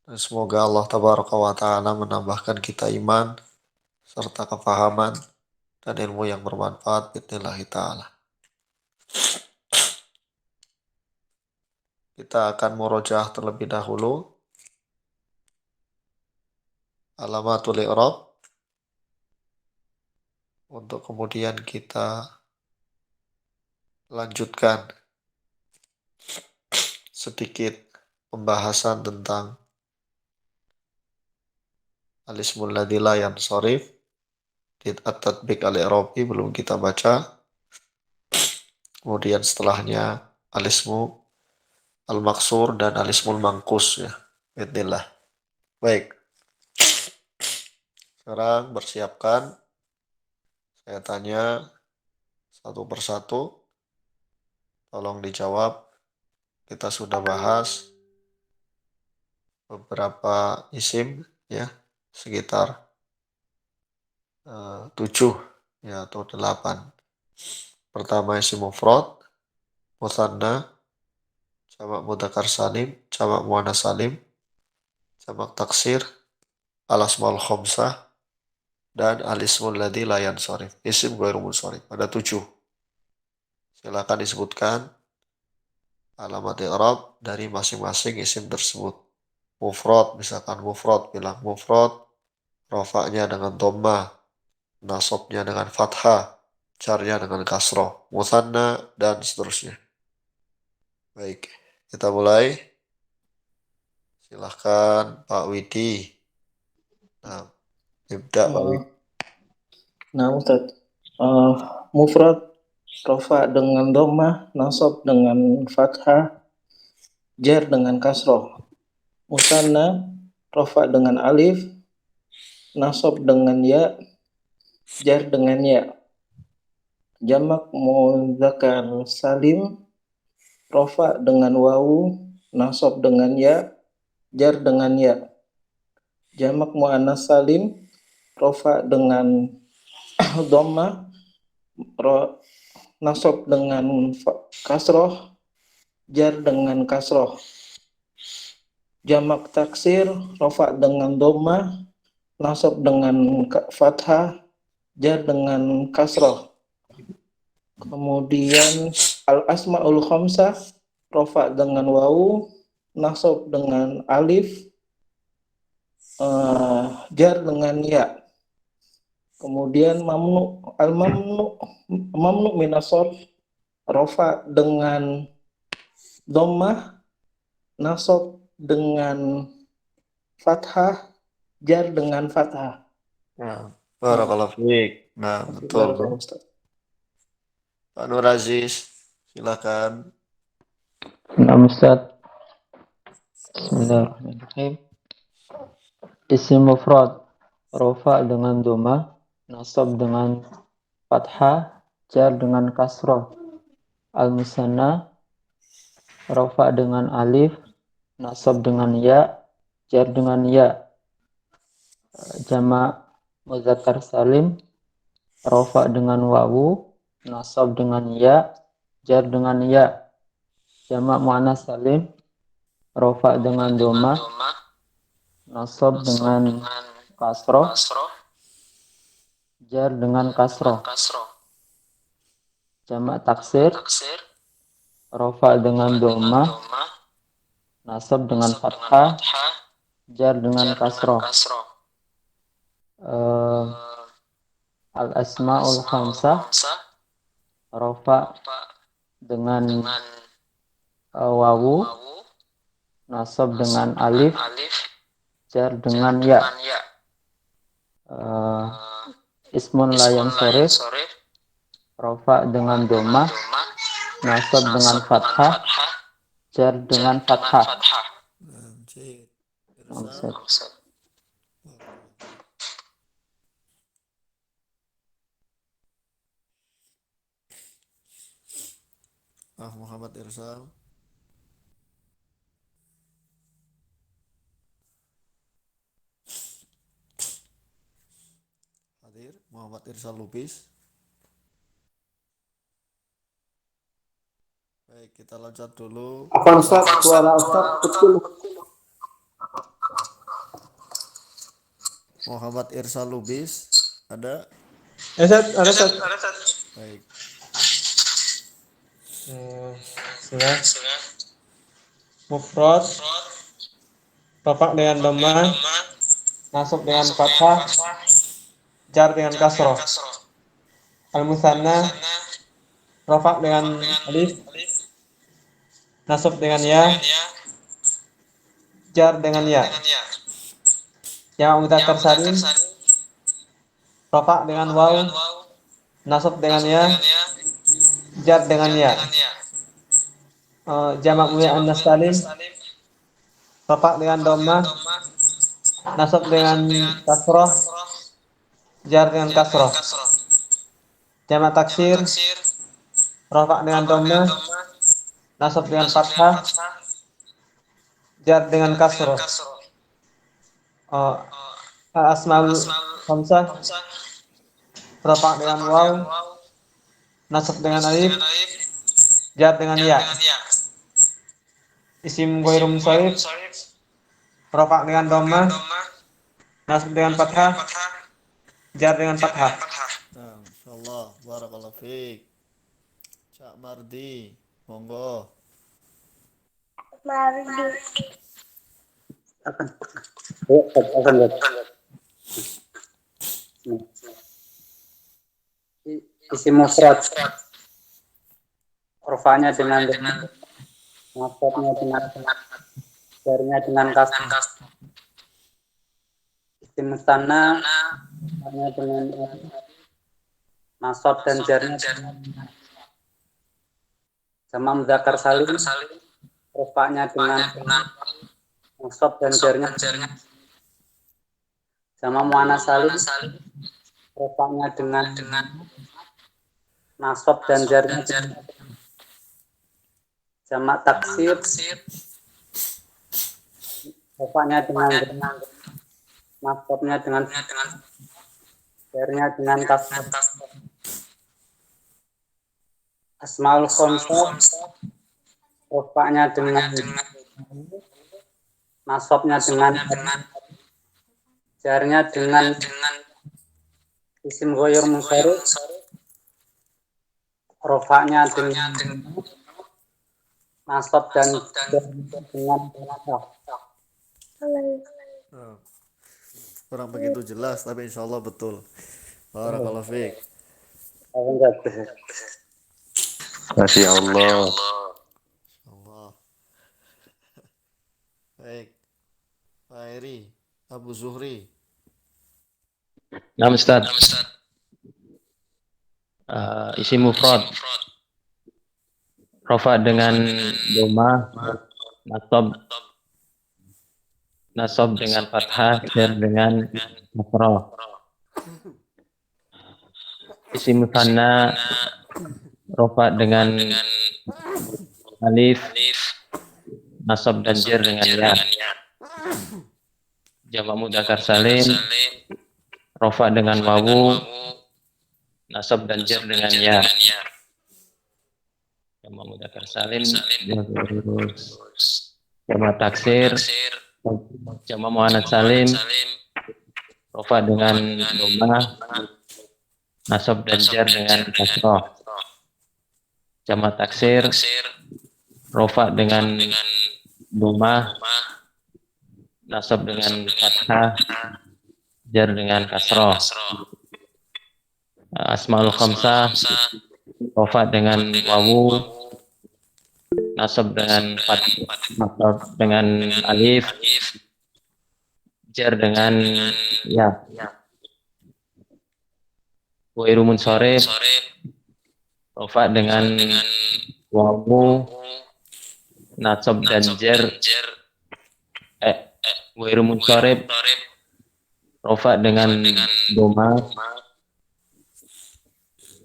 Dan semoga Allah Tabaraka wa Ta'ala menambahkan kita iman serta kefahaman dan ilmu yang bermanfaat. Bismillah ta'ala. Kita akan murojaah terlebih dahulu alamatul i'rab untuk kemudian kita lanjutkan sedikit pembahasan tentang al-ismul ladzi la yansharif di at-tatbiq al-i'rabi belum kita baca. Kemudian setelahnya al-ismu al-maksur dan al-ismul mangkus ya. Bismillah. Baik. Sekarang bersiapkan. Saya tanya satu persatu. Tolong dijawab. Kita sudah bahas beberapa isim ya, sekitar 7 ya atau 8. Pertama isim mufrad, mutsanna, jamak mudzakkar salim, jamak muannas salim, jamak taksir, al-asmaul khamsah, dan al-ismul ladzi la yansharif. Isim ghairu munsharif. Ada 7. Silakan disebutkan alamat i'rab dari masing-masing isim tersebut. Mufrad, misalkan mufrad, bilang mufrad, rafa'nya dengan dhammah, nasabnya dengan fathah, jarnya dengan kasroh, mutsanna, dan seterusnya. Baik, kita mulai. Silahkan Pak Widi. Nah, ibda Pak Uh, Widi. nah Ustaz, mufrad rofa dengan dhammah, nasab dengan fathah, jar dengan kasroh. Musanna rofa dengan alif, nasab dengan ya, jar dengan ya. Jamak mudzakkar salim rofa dengan wawu, nasab dengan ya, jar dengan ya. Jamak muannas salim rofa dengan dhammah, nasab dengan kasroh, jar dengan kasroh. Jamak taksir rofa dengan dhammah, nasab dengan fathah, jar dengan kasroh. Kemudian al asmaul khamsah rofa dengan wawu, nasab dengan alif, jar dengan ya. Kemudian mamnu minasor rofa dengan dhammah, nasab dengan fathah, jar dengan fathah. Nah, barakallahu fiik. Nah, betul. Barakallahu Ustaz. Pak Nur Aziz, silakan. Nah, Ustaz. Bismillahirrahmanirrahim. Isim mufrad rofa dengan dhammah, nasab dengan fathah, jar dengan kasroh. Al-musanna rofa dengan alif, nasab dengan ya, jar dengan ya. Jamak mudzakkar salim rofa dengan wawu, nasab dengan ya, jar dengan ya. Jamak muannas salim rofa dengan dhammah, nasab dengan kasroh, jar dengan kasroh. Jamak taksir rofa dengan dhammah, nasab dengan fathah, jar dengan kasroh. Al asmaul khamsah rofa dengan wawu, nasab dengan alif, jar dengan ya. Ismun la yansharif rofa dengan dhammah, nasab dengan fathah, jar dengan fathah. Muhammad Irsal. Hadir, Muhammad Irsal Lubis. Baik, kita loncat dulu. Apa Ustaz? Suara Ustaz kecil. Muhammad Irsal Lubis, ada? Ada Ustaz. Baik. Bismillah. Mufrad, rafa dengan dhamma, nasab dengan fathah, jar dengan kasroh. Al-musanna, rafa dengan alif, nasab dengan ya, jar dengan ya. Jamak mudzakkar salim, rafa dengan waw, nasab dengan ya, jar dengan ya. Jamak muannas salim, rafa dengan dhammah, nasab dengan kasroh, jar dengan kasroh. Jamak taksir, rafa dengan dhammah, nasab dengan fathah, jar dengan kasroh. Asmaul khamsah, rafa dengan waw, nasab dengan alif, jar dengan ya. Isim ghairu munsharif, rafa dengan dhammah, nasab dengan fathah, jar dengan fathah. Nah, insyaallah barakallahu fiik. Cak Mardi, monggo. Isim mufrad, rofanya dengan nasabnya dengan jarnya dengan kasrah. Isim musanna, rofanya dengan nasab dan jarnya dengan jamak mudzakkar salim, rofanya dengan nasab dan jarnya jamak muannas salim, rofanya dengan nasab dan jarnya jamak taksir, rofanya dengan nasabnya dengan jarnya dengan kasrah. Asmaul khamsah, rofanya dengan nasabnya dengan jarnya dengan isim ghairu munsharif, rofanya dengan nasab dan dengan fathah. Nah, kurang begitu jelas tapi insyaallah betul. Barakallahu fiik. Masya Allah. Allah. Baik. Pak Eri, Abu Zuhri. Nah, Ustaz. Isim mufrad. Rafa dengan doma, nasab dengan fathah, jar dengan kasrah. Isim musanna, rafa dengan alif, nasab dan jar dengan ya. Jamak mudzakkar salim, rafa dengan wawu, nasab dan jar dengan ya. Jamak mudzakkar salim, jamak taksir, jamak muannats salim, rafa dengan dhamma, nasab dan jar dengan kasrah. Jamak taksir, rafa dengan dhamma, nasab dengan fathah, jar dengan kasrah. Asmaul khamsah, rafa dengan wawu, nasab dengan fathah, nasab dengan alif, jar dengan ya. Ghairu munsharif, rafa dengan wawu, nasab dan jar. Ghairu munsharif, rafa dengan doma,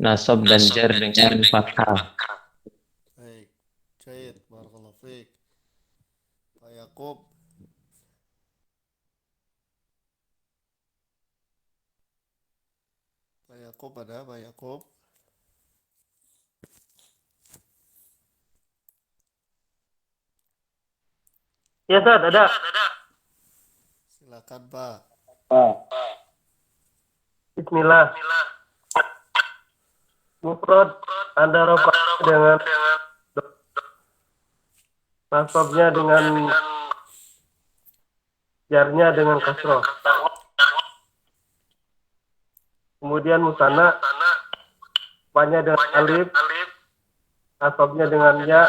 nasab dan jar dengan fathah. Baik. Jayid, barakallahu fiik. Pak Yakub. Pak Yakub ada, Pak Yakub. Ya Ustaz, ada. Silakan, Pak. Bismillah. Mufrad ada rofa dengan nasabnya dengan jarnya dengan kasroh. Kemudian musanna rofanya dengan alif, nasabnya dengan ya,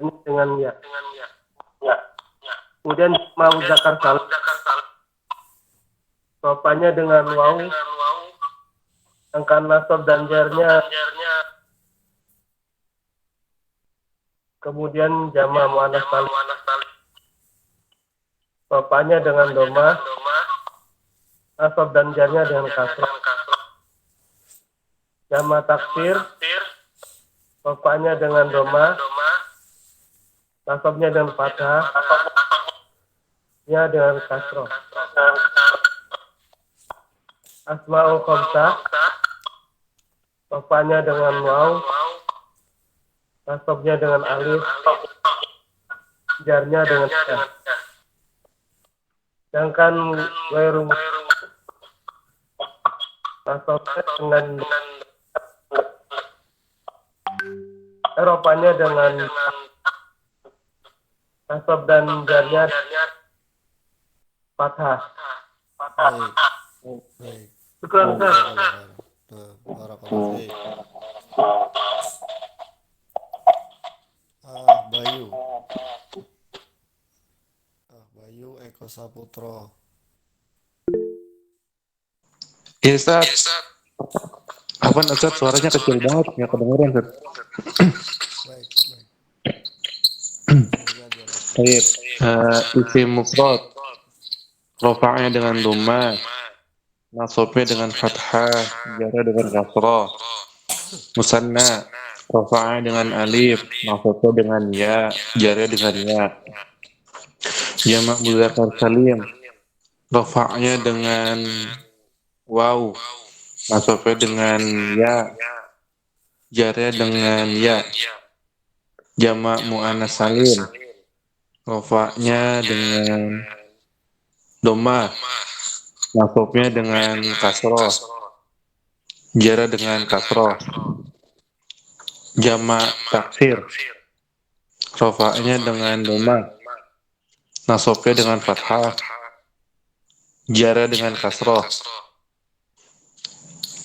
dengan ya. Kemudian mau zakar salim, rofanya dengan waw, angka nasab dan jarnya. Kemudian jama muannas salim, rofanya dengan doma, nasab dan jarnya dengan kasrah. Jama taksir, rofanya dengan doma, nasabnya dengan fathah, ya dengan kasroh. Asmaul khamsah, rofanya dengan waw, nasabnya dengan alif, jarnya dengan ya. Sedangkan ghairu nasabnya dengan rofanya dengan nasab dan jarnya fathah. Baik. Baik. Syukran, Ustaz. Barakallahu fiik. Bayu. Bayu Eko Saputro. Iya, Ustaz. Apa Ustaz, suaranya kecil banget, nggak kedengeran, Ustaz. Baik. Baik. Isim mufrad, rofa'nya dengan dhamma, nasabnya dengan fathah, jarnya dengan kasrah. Musanna, rofa'nya dengan alif, nasabnya dengan ya, jarnya dengan ya. Jamak mudzakkar salim, rofa'nya dengan waw, nasabnya dengan ya, jarnya dengan ya. Jamak muannas salim, rofa'nya dengan doma, nasabnya dengan kasroh, jarnya dengan kasroh. Jamak taksir, rofa'nya dengan doma, nasabnya dengan fathah, jarnya dengan kasroh.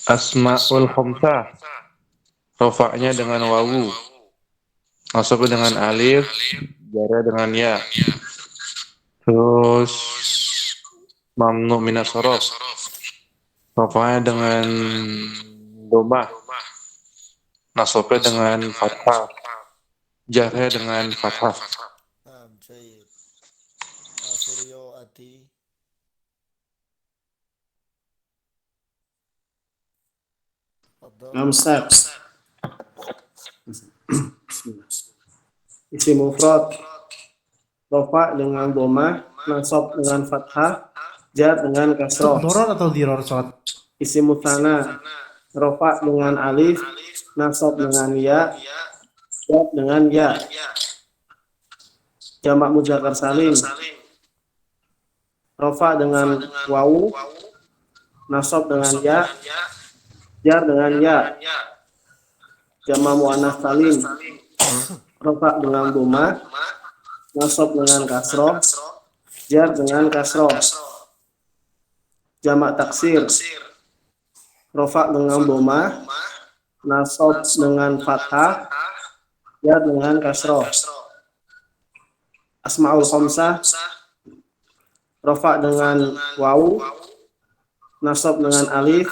Asmaul khamsah, rofa'nya dengan wawu, nasabnya dengan alif, jarnya dengan ya. Terus mamnu minas sorof, rofa'nya dengan doma, nasabnya dengan fathah, jarnya dengan fathah. Jayyid. Suryo Adi. Ustaz. Isim mufrad, rofa dengan doma, nasab dengan fathah, jar dengan kasroh. Doror atau diror sholat? Isim musanna, rofa dengan alif, nasab dengan ya, jar dengan ya. Jamak mudzakkar salim, rofa dengan wawu, nasab dengan ya, jar dengan ya. Jamak muannas salim, rofa dengan doma, nasab dengan kasroh, jar dengan kasroh. Jamak taksir, rofa dengan doma, nasab dengan fathah, jar dengan kasroh. Asmaul khamsah, rofa dengan wawu, nasab dengan alif,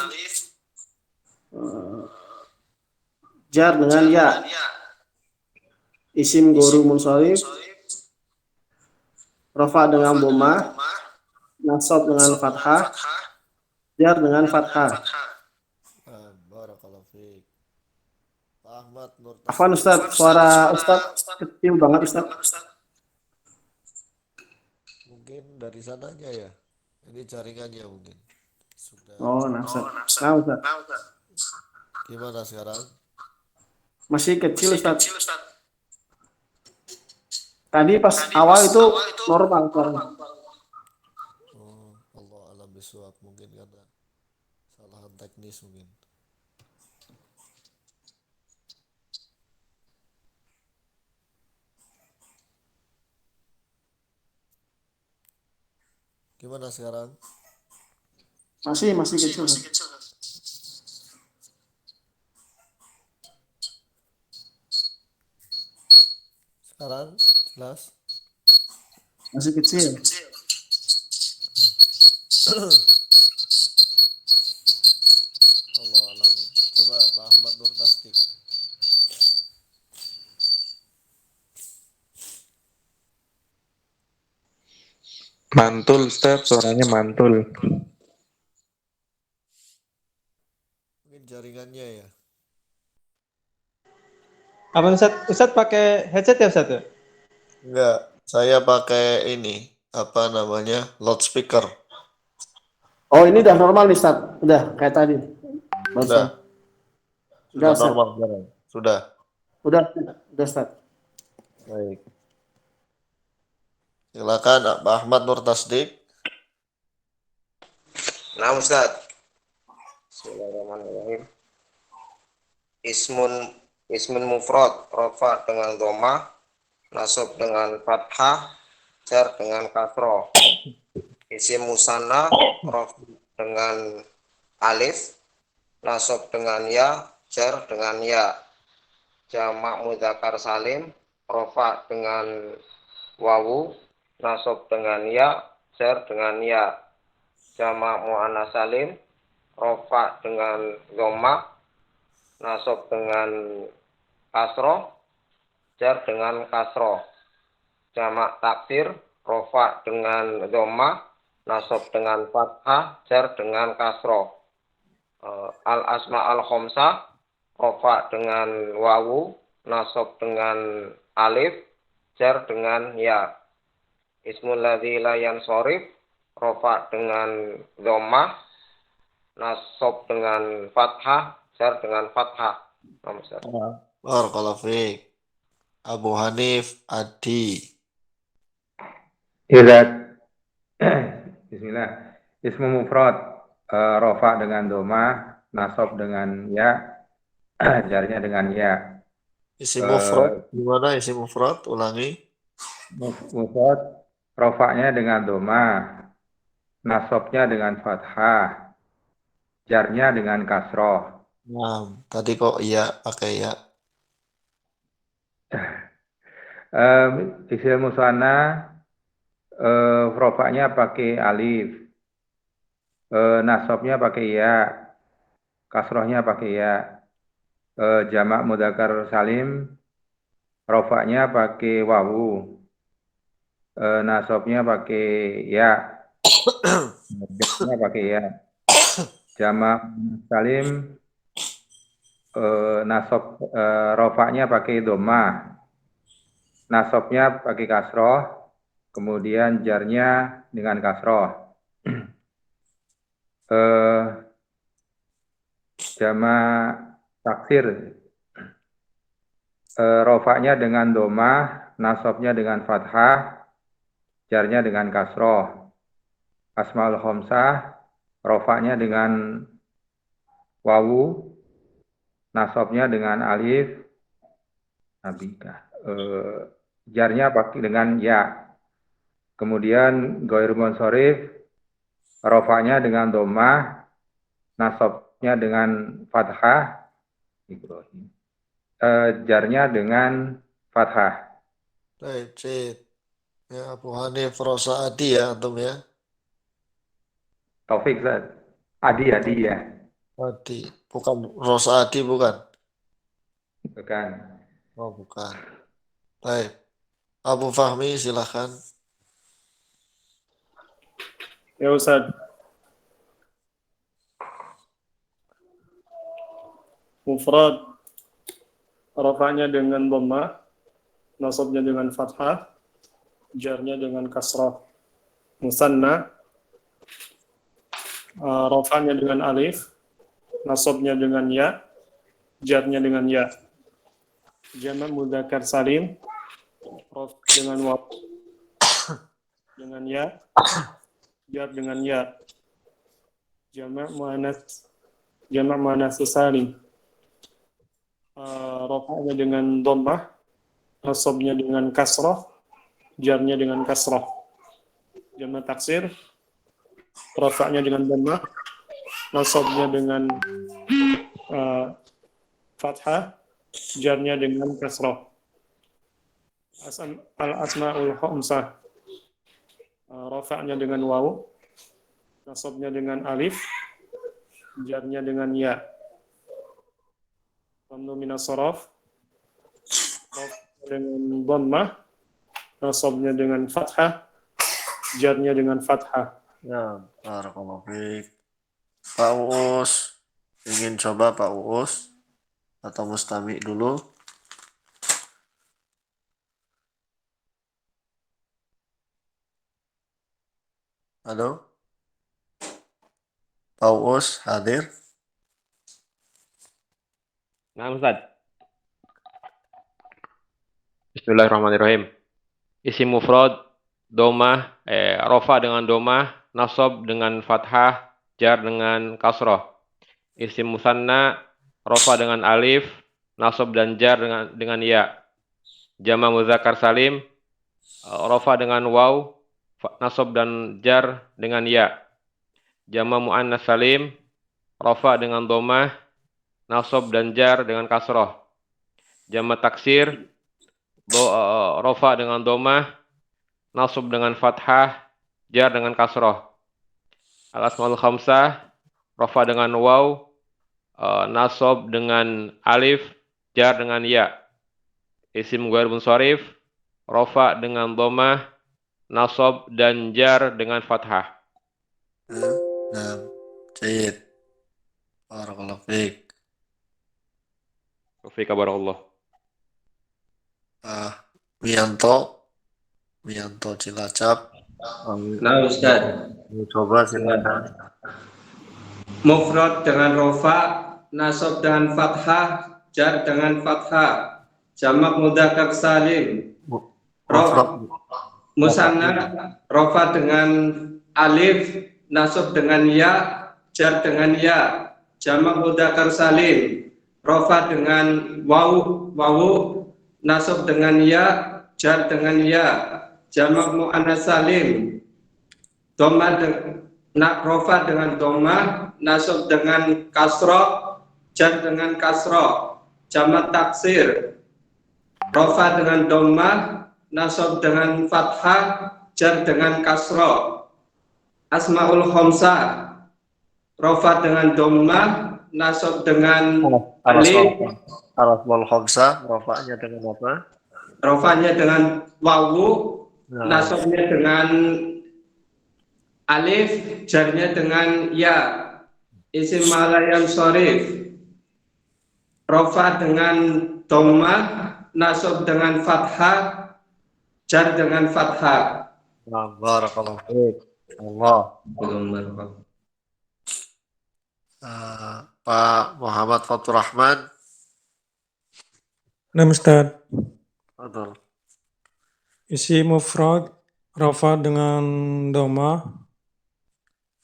jar dengan ya. Isim guru munsharif, rofa dengan doma, nasab dengan fathah, jar dengan fathah. Barakallahu fiik. Pak Ahmad Nur. Afwan Ustaz, suara Ustaz kecil banget Ustaz. Mungkin dari sananya ya. Ini jaringannya mungkin. Sudah. Oh, nah Ustaz. Gimana sekarang? Masih kecil Ustaz. Tadi pas awal itu normal suaranya. Oh, teknis mungkin. Gimana sekarang? Masih kecil. Sekarang jelas? Masih kecil. Allah alamin. Coba Pak Ahmad Nur Tasdik. Mantul Ustaz, suaranya mantul. Mungkin jaringannya ya. Apa Ustaz pakai headset ya Ustaz? Enggak, saya pakai ini, apa namanya, loudspeaker. Oh, ini udah normal nih, Ustaz. Udah kayak tadi. Sudah, Udah, Ustaz. normal sekarang. Sudah. Udah, Ustaz. Baik. Silakan Pak Ahmad Nur Tasdik. Nah Ustaz. Bismillahirrahmanirrahim. Ismun mufrad, rafa dengan dhamma, nasab dengan fathah, jar dengan kasroh. Isim musanna, rafa dengan alif, nasab dengan ya, jar dengan ya. Jamak mudzakkar salim, rafa dengan wawu, nasab dengan ya, jar dengan ya. Jamak muannas salim, rafa dengan dhamma, nasab dengan kasroh, jar dengan kasroh. Jamak taksir, rafa dengan dhamma, nasab dengan fathah, jar dengan kasroh. Al asma al khomsah, rafa dengan wawu, nasab dengan alif, jar dengan ya. Ismul ladzi la yansorif, rafa dengan dhammah, nasab dengan fathah, jar dengan fathah. Barakallahu fiik. Abu Hanif Adi. Izat. Bismillah. Ismu mufrad, rafa dengan doma, nasab dengan ya, jarnya dengan ya. Isim mufrad, gimana isim mufrad? Ulangi. Mufrad, rafa'nya dengan doma, nasabnya dengan fathah, jarnya dengan kasroh. Nah, tadi kok iya pakai ya? Isim musanna, rafa'nya pakai alif, nasabnya pakai ya, kasrohnya pakai ya. Jamak mudzakkar salim, rafa'nya pakai wawu, nasabnya pakai ya, jarnya pakai ya. Jamak salim, nasab, rafa'nya pakai doma, nasabnya pakai kasroh, kemudian jarnya dengan kasroh. Jamak taksir, rafa'nya dengan doma, nasabnya dengan fathah, jarnya dengan kasroh. Asmaul khomsah, rafa'nya dengan wawu, nasabnya dengan alif, jarnya pakai dengan ya. Kemudian ghair munsharif, rafa'nya dengan dhammah, nasabnya dengan fathah, jarnya dengan fathah. Baik, Cid. Ya, Abu Hanif Rosa Adi ya, antum ya. Taufik, Adi ya. Adi, bukan Rosa Adi bukan? Bukan. Oh, bukan. Baik. Abu Fahmi silakan. Ya Ustaz. Mufrad, rafa'nya dengan dhamma, nasabnya dengan fathah, jarnya dengan kasrah. Musanna, rafa'nya dengan alif, nasabnya dengan ya, jarnya dengan ya. Jamak mudzakkar salim, raf dengan waw dengan ya, jar dengan ya. Jamak muannas jamak muannats salim. Rafa'nya dengan dhammah, nasabnya dengan kasrah, jarnya dengan kasrah. Jamak taksir, rafa'nya dengan dhammah, nasabnya dengan fathah, jarnya dengan kasrah. Al-asma'ul khamsah, rafa'nya dengan waw, nasabnya dengan alif, jarnya dengan ya. Mamnu minas saraf, dengan dhammah, nasabnya dengan fathah, jarnya dengan fathah. Ya, barakallahu fiik. Pak Uus, ingin coba Pak Uus atau Mustami dulu? Halo? Pak Uus hadir? Nah, Ustaz. Bismillahirrahmanirrahim. Isim mufrad, domah, rofa dengan domah, nasab dengan fathah, jar dengan kasroh. Isim musanna, rofa dengan alif, nasab dan jar dengan ya. Jama muzakkar salim, rofa dengan waw, nasab dan jar dengan ya. Jama muannas salim, rofa dengan domah, nasab dan jar dengan kasroh. Jama taksir, rofa dengan domah, nasab dengan fathah, jar dengan kasroh. Al-asmaul khamsah, rofa dengan waw, nasab dengan alif, jar dengan ya. Isim ghair munsharif, rofa dengan domah, nasab dan jar dengan fathah. Nah, jayid. Barakallahu fiik. Fika barakallah. Wianto Cilacap. Nah, Ustaz. Coba silakan. Mufrad dengan rofa, nasab dengan fathah, jar dengan fathah. Jamak mudzakkar salim. Musanna, rofa dengan alif, nasab dengan ya, jar dengan ya. Jamak mudzakkar salim. Rofa dengan wawu, nasab dengan ya, jar dengan ya. Jamak muannats salim. Rofa dengan dhammah, nasab dengan kasroh, jar dengan kasroh. Jamak taksir, rofa dengan dhammah, nasab dengan fathah, jar dengan kasroh. Asmaul khamsah, rofa dengan dhammah, nasab dengan alif. Al-asmaul khamsah, rofanya dengan apa? Rofanya dengan wawu, nasabnya dengan alif, jarnya dengan ya. Isim malayan sharif, rofa dengan dhammah, nasab dengan fathah, jar dengan fathah. Barakallahu fiik. Allah. Pak Muhammad Fatur Rahman. Nah, Ustaz. Betul. Isi mufrad, rafa dengan doma,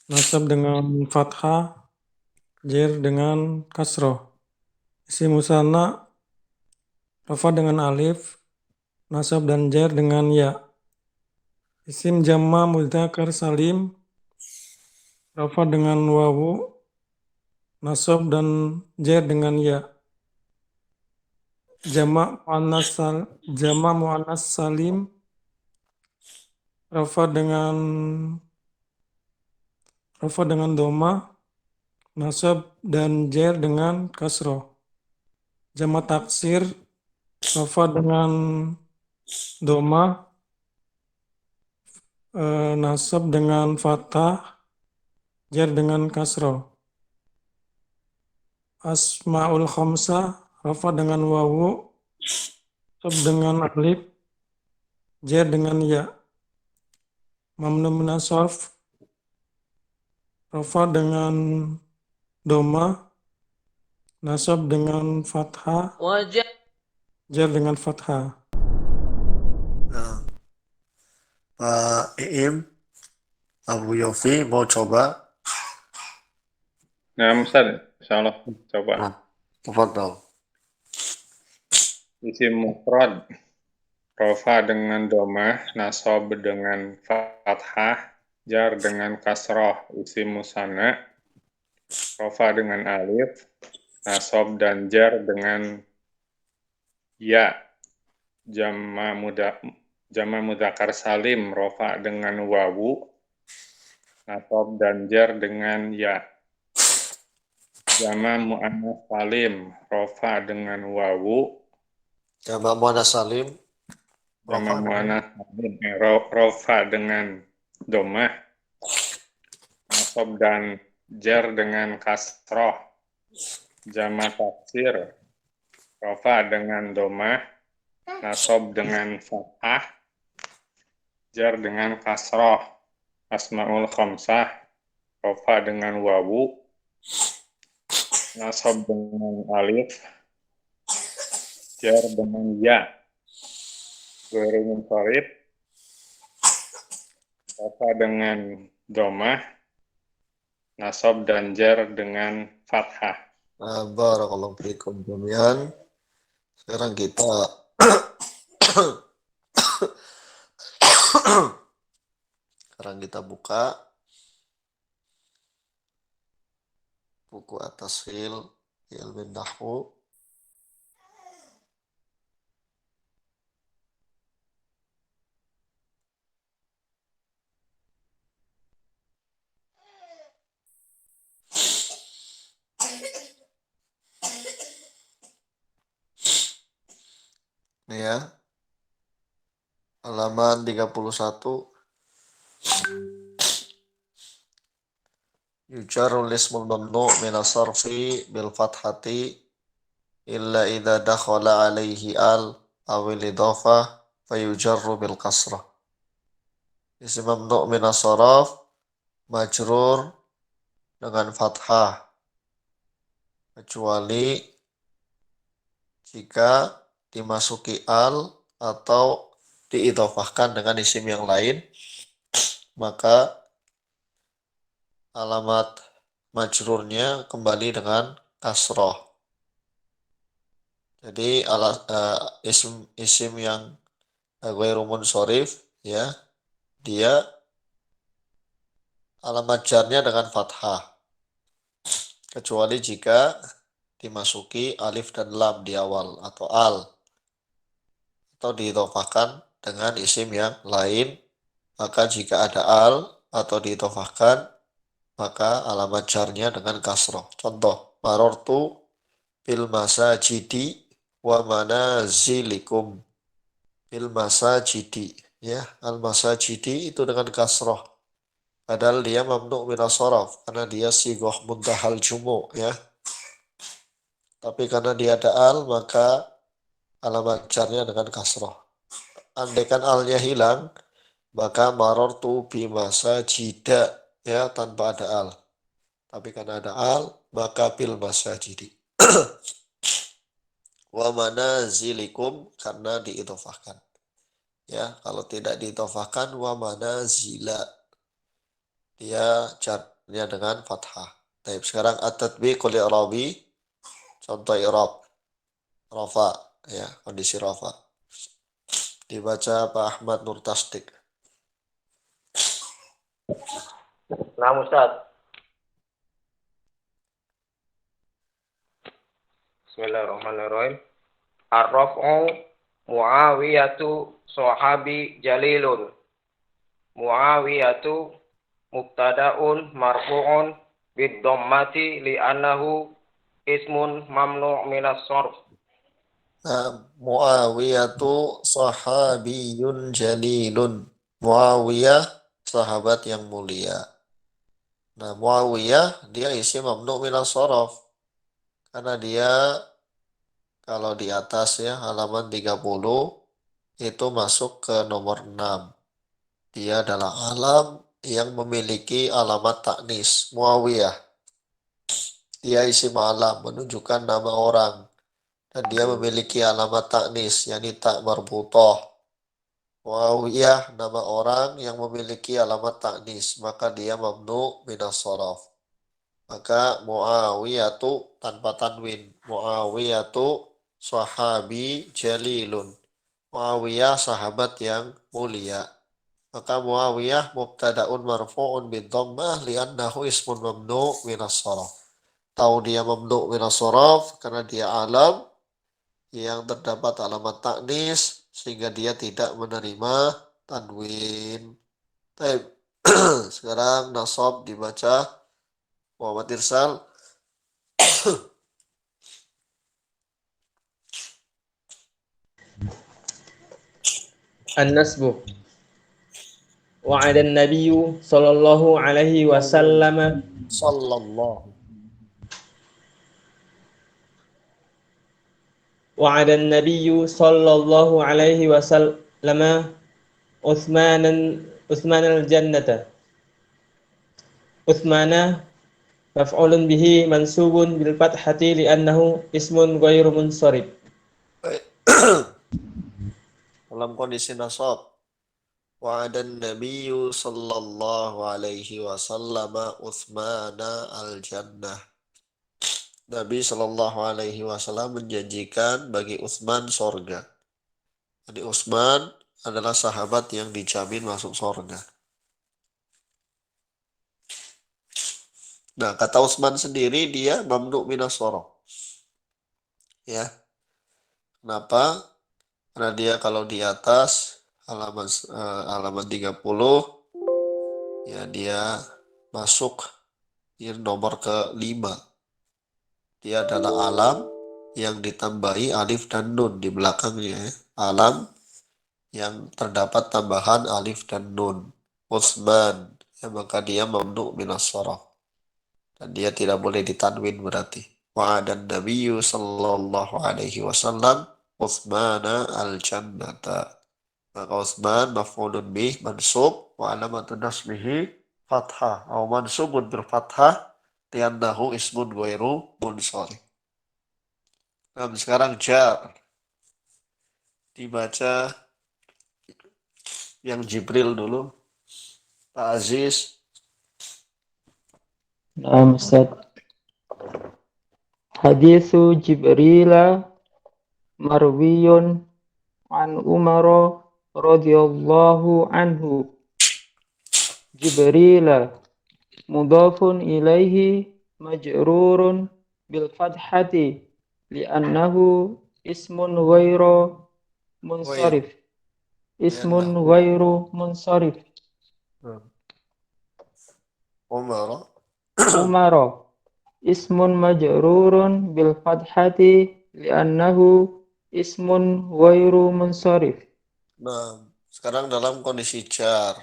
nasab dengan fathah, jer dengan kasroh. Isi musanna, rafa dengan alif, nasab dan jer dengan ya. Isim jamma mudzakkar salim, rafa dengan wawu, nasab dan jer dengan ya. Jama' muannas salim, rafa dengan doma, nasab dan jer dengan kasroh. Jama' taksir, rafa dengan doma, nasab dengan fathah, jer dengan kasroh. Asmaul khamsah, rafa dengan wawu, nasab dengan alif, jer dengan ya. Mamnu minas sarf, rafa dengan doma, nasab dengan fathah, jer dengan fathah. Nah, Pak Iim, Abu Yofi mau coba? Nah, Ustaz, Insyaallah, coba. Nah, tafadhal. Isim mufrad, rofa dengan domah, nasab dengan fathah, jar dengan kasroh. Isim musanna, rofa dengan alif, nasab dan jar dengan ya. Jama mudzakkar salim, rofa dengan wawu, nasab dan jar dengan ya. Jama muannats salim, rofa dengan wawu, Jama muannats salim, jama rofa dengan muannats salim, rofa dengan domah, nasab dan jar dengan kasroh. Jama taksir, rofa dengan domah, nasab dengan fathah, jar dengan kasroh. Asmaul khamsah, rofa dengan wawu, nasab dengan alif, jar dengan ya. Ghairu munsharif, rofa dengan domah, nasab dan jar dengan fathah. Barakallahu fiikum jami'an. Sekarang kita buka buku At-Tasheel Ilmin Nahwu. Ini ya. Halaman 31. Yujarrul ismul mamnu' min as-sarfi bil fathati illa idza dakhala alaihi al awil idhafah fayujarru bil kasrah. Isim mamnu' min as-sarf majrur dengan fathah kecuali jika dimasuki al atau diidhafahkan dengan isim yang lain, maka alamat majrurnya kembali dengan kasroh. Jadi isim yang ghairu munsharif ya, dia alamat jarnya dengan fathah kecuali jika dimasuki alif dan lam di awal atau al atau diidhafahkan dengan isim yang lain. Maka jika ada al atau diidhafahkan, maka alamat jarnya dengan kasroh. Contoh, marortu bil masajidi wa manazilikum. Bil masajidi, ya, al masajidi itu dengan kasroh. Padahal dia mamnu' min as-sarf karena dia sighah muntahal jumu', ya. Tapi karena dia ada al, maka alamat jarnya dengan kasroh. Andaikan alnya hilang, maka marortu bi masajida, ya, tanpa ada al. Tapi karena ada al, maka bil masajidi. Wa manazilikum karena diidhafahkan. Ya, kalau tidak diidhafahkan wa manazila, dia jarnya dengan fathah. Baik, sekarang at-tatbiqul i'rabi, contoh i'rab rafa, ya, kondisi rafa. Dibaca Pak Ahmad Nur Tasdik. Nah, Ustaz. Bismillahirrahmanirrahim. Ar-raf'u Muawiyatu sahabi jalilun. Muawiyatu mubtada'un marfu'un bid-dhammati li'annahu ismun mamnu' minas sarf. Muawiyatu sahabiyun jalilun. Muawiyah sahabat yang mulia. Nah, Muawiyah dia isim mamnu' minas sarf. Karena dia kalau di atas ya halaman 30 itu masuk ke nomor 6. Dia adalah alam yang memiliki alamat taknis, Muawiyah. Dia isim alam menunjukkan nama orang. Dan dia memiliki alamat taknis, yakni tak marbutah. Muawiyah nama orang yang memiliki alamat taknis, maka dia mamnu' minas sarf. Maka Muawiyatu tanpa tanwin. Muawiyatu sahabi jalilun. Muawiyah sahabat yang mulia. Maka Muawiyah mubtada'un marfu'un bidhammah li'annahu ismun mamnu' minas sharaf. Tahu dia mamnu' minas sharaf karena dia alam yang terdapat alamat taknis sehingga dia tidak menerima tanwin. Baik. Sekarang nasab dibaca Muhammad Irsal. An-nasbu. Wa'ada an-nabiyyu sallallahu alaihi wasallam Wa'ada an-nabiyyu sallallahu alaihi wasallam Utsman al-jannata. Utsmana maf'ulun bihi mansubun bil fathati li'annahu ismun ghairu munsharif. Dalam kondisi nasab. Wa'adan nabiyyu sallallahu alaihi wasallam Utsmana al-jannah. Nabi sallallahu alaihi wasallam menjanjikan bagi Utsman sorga. Jadi Utsman adalah sahabat yang dijamin masuk sorga. Nah, kata Utsman sendiri dia mamnu minas sharaf. Ya. Kenapa? Karena dia kalau di atas halaman 30 ya dia masuk di nomor ke-5. Dia adalah alam yang ditambahi alif dan nun di belakangnya. Alam yang terdapat tambahan alif dan nun. Utsman, ya, maka dia mamnu minas sharaf. Dan dia tidak boleh ditanwin berarti. Wa'adan nabiyyu sallallahu alaihi wasallam Utsmana al-jannata. Maka Utsman maf'ulun bih mansub wa alamatun nasbihi fathah atau mansubun bil fathah li'annahu ismun ghairu munsharif. Nah, sekarang jar dibaca yang Jibril dulu. Pak Aziz. Naam Ustaz. Hadithu Jibril marwiyun an Umar radhiyallahu anhu. Jibril mudhafun ilaihi majrurun bil fathati li'annahu ismun ghairu munsharif. Ismun ghairu munsharif. Umar ismun majrurun bil fathati li'annahu ismun ghairu munsharif. Nah, sekarang dalam kondisi jar.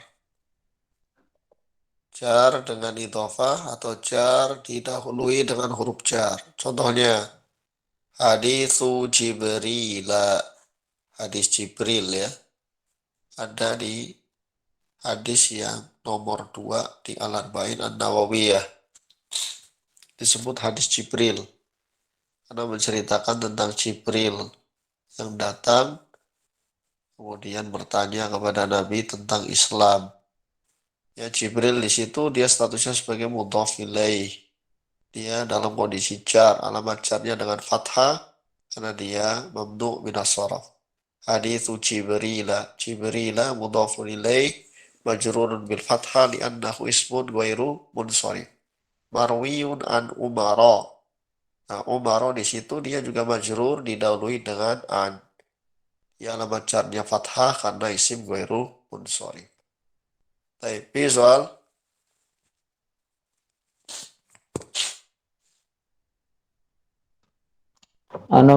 Jar dengan idhofah atau jar didahului dengan huruf jar. Contohnya haditsu Jibrila. Hadis Jibril ya. Ada di hadis yang nomor 2 di Al-Arba'in An-Nawawiyah. Disebut hadis Jibril. Karena menceritakan tentang Jibril yang datang kemudian bertanya kepada Nabi tentang Islam. Ya, Jibril di situ dia statusnya sebagai mudhaf ilaih. Dia dalam kondisi jar, alamat jarnya dengan fathah karena dia mamnu minas sharaf. Haditsu Jibrila. Jibrila mudhafun ilaih majrurun bil fathah li'annahu ismun ghairu munsharif. Marwiyun an Umara. Nah, Umara di situ dia juga majrur didahului dengan an. Ya, alamat jarnya fathah karena isim ghairu munsharif. Baik, visual.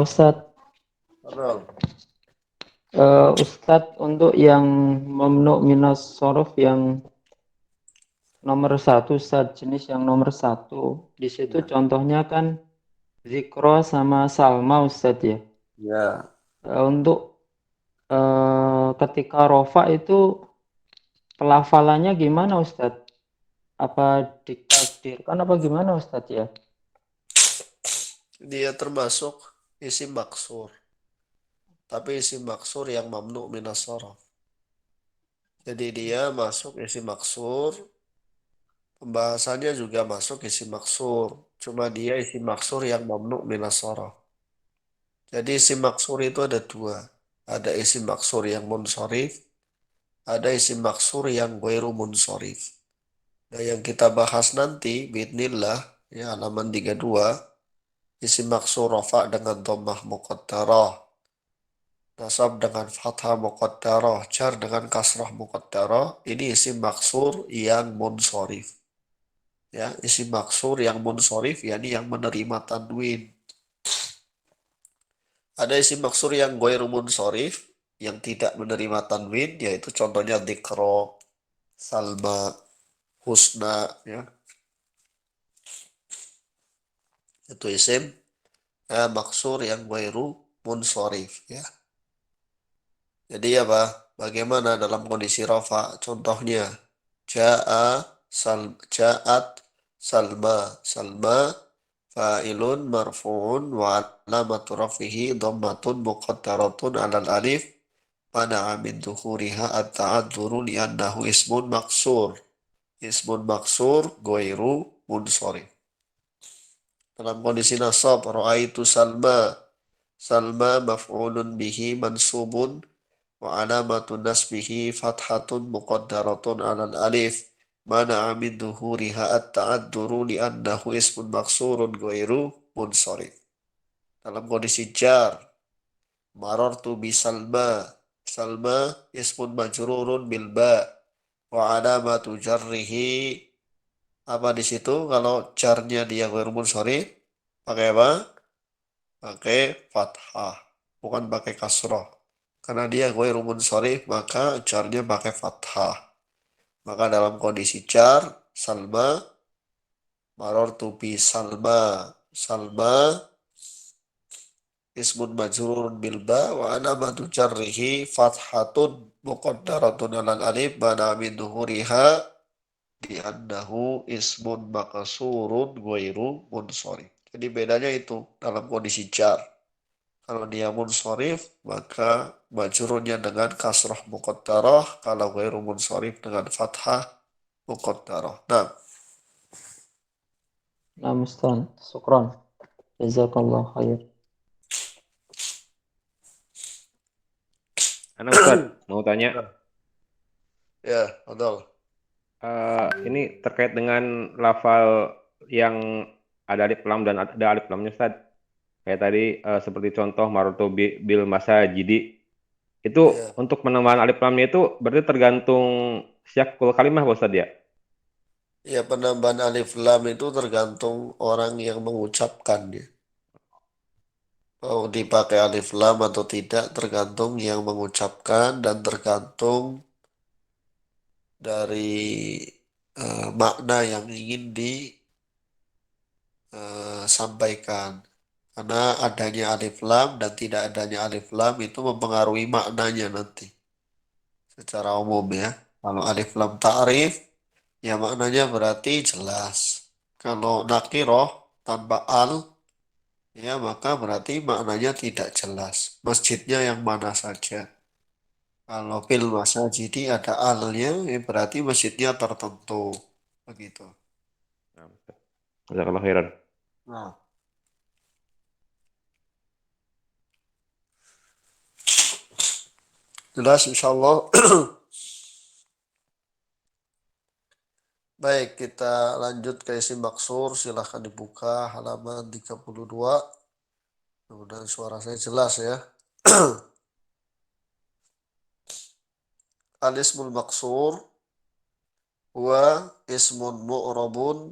Ustaz. Ustaz, untuk yang mamnu minas sharaf yang nomor 1, Ustaz, jenis yang nomor 1 di situ contohnya kan Zikro sama Salma, Ustaz ya. Ya. Untuk ketika rofa itu pelafalannya gimana, Ustaz? Apa ditakdirkan apa gimana, Ustaz ya? Dia termasuk isim maksur. Tapi isim maksur yang mamnu minas sharaf. Jadi dia masuk isim maksur Pembahasannya juga masuk isim maksur. Cuma dia isim maksur yang mamnu minas shorof. Jadi isim maksur itu ada dua. Ada isim maksur yang munsorif, ada isim maksur yang ghairu munsorif. Nah, yang kita bahas nanti, biidznillah, ya, halaman 32, isim maksur rafa dengan dhammah muqaddarah, nasab dengan fathah muqaddarah, jar dengan kasrah muqaddarah, ini isim maksur yang munsorif. Ya, isim maksur yang munsorif, yakni yang menerima tanwin. Ada isim maksur yang ghairu munsorif, yang tidak menerima tanwin, yaitu contohnya dzikra, salma, husna, ya. Itu isim maksur yang ghairu munsorif, ya. Jadi apa? Bagaimana dalam kondisi rafa? Contohnya ja'at salma. Salma fa'ilun marfu'un wa alamatu rafihi dhammatun muqaddaratun 'alal alif mana'a min dhuhuriha at-ta'adzuru li'annahu ismun maksur. Ismun maksur ghairu munsorif. Dalam kondisi nasab, ra'aitu Salma. Salma maf'ulun bihi mansubun wa alamatun nasbihi fathatun muqaddaratun 'alal alif. Mana'a min dhuhuriha at-ta'adzuru li'annahu ismun maksurun ghairu munsorif. Dalam kondisi jar, marartu bi Salma. Salma ismun majrurun bil ba wa alamatu jarrihi, apa di situ kalau jarnya dia ghairu munsorif pakai apa? Pakai fathah, bukan pakai kasroh. Karena dia ghairu munsorif, maka jarnya pakai fathah. Maka dalam kondisi jar, Salma, marartu bi Salma. Salma ismun majrurun bil ba wa alamatu jarrihi fathatun muqaddaratun 'alal alif mana min dhuhuriha li'annahu ismun maqsurun ghairu munsorif. Jadi bedanya itu dalam kondisi jar. Kalau dia munsorif, maka majrurnya dengan kasrah muqaddarah. Kalau ghairu munsorif dengan fathah muqaddarah. Nah, Nah, Ustaz, syukran. Jazakallah khair. Ana Ustaz, mau tanya. ya, betul. Ini terkait dengan lafal yang ada alif lam dan ada alif lamnya Ustaz. Kayak tadi seperti contoh maroto bil masajidi. Itu untuk penambahan alif lamnya itu berarti tergantung syakul kalimah Pak Ustaz ya? Ya, penambahan alif lam itu tergantung orang yang mengucapkan ya. Mau dipakai alif lam atau tidak tergantung yang mengucapkan dan tergantung dari makna yang ingin disampaikan. Karena adanya alif lam dan tidak adanya alif lam itu mempengaruhi maknanya nanti. Secara umum ya. Kalau alif lam ta'rif, ya maknanya berarti jelas. Kalau nakiroh tanpa al, ya maka berarti maknanya tidak jelas. Masjidnya yang mana saja. Kalau fil masajidi ada alnya, ya berarti masjidnya tertentu. Begitu. Jazakallah khairan. Nah. Jelas insyaallah. Baik, kita lanjut ke isim maksur. Silahkan dibuka halaman 32. Mudah-mudahan suara saya jelas ya. Al-ismul maksur wa ismun mu'rabun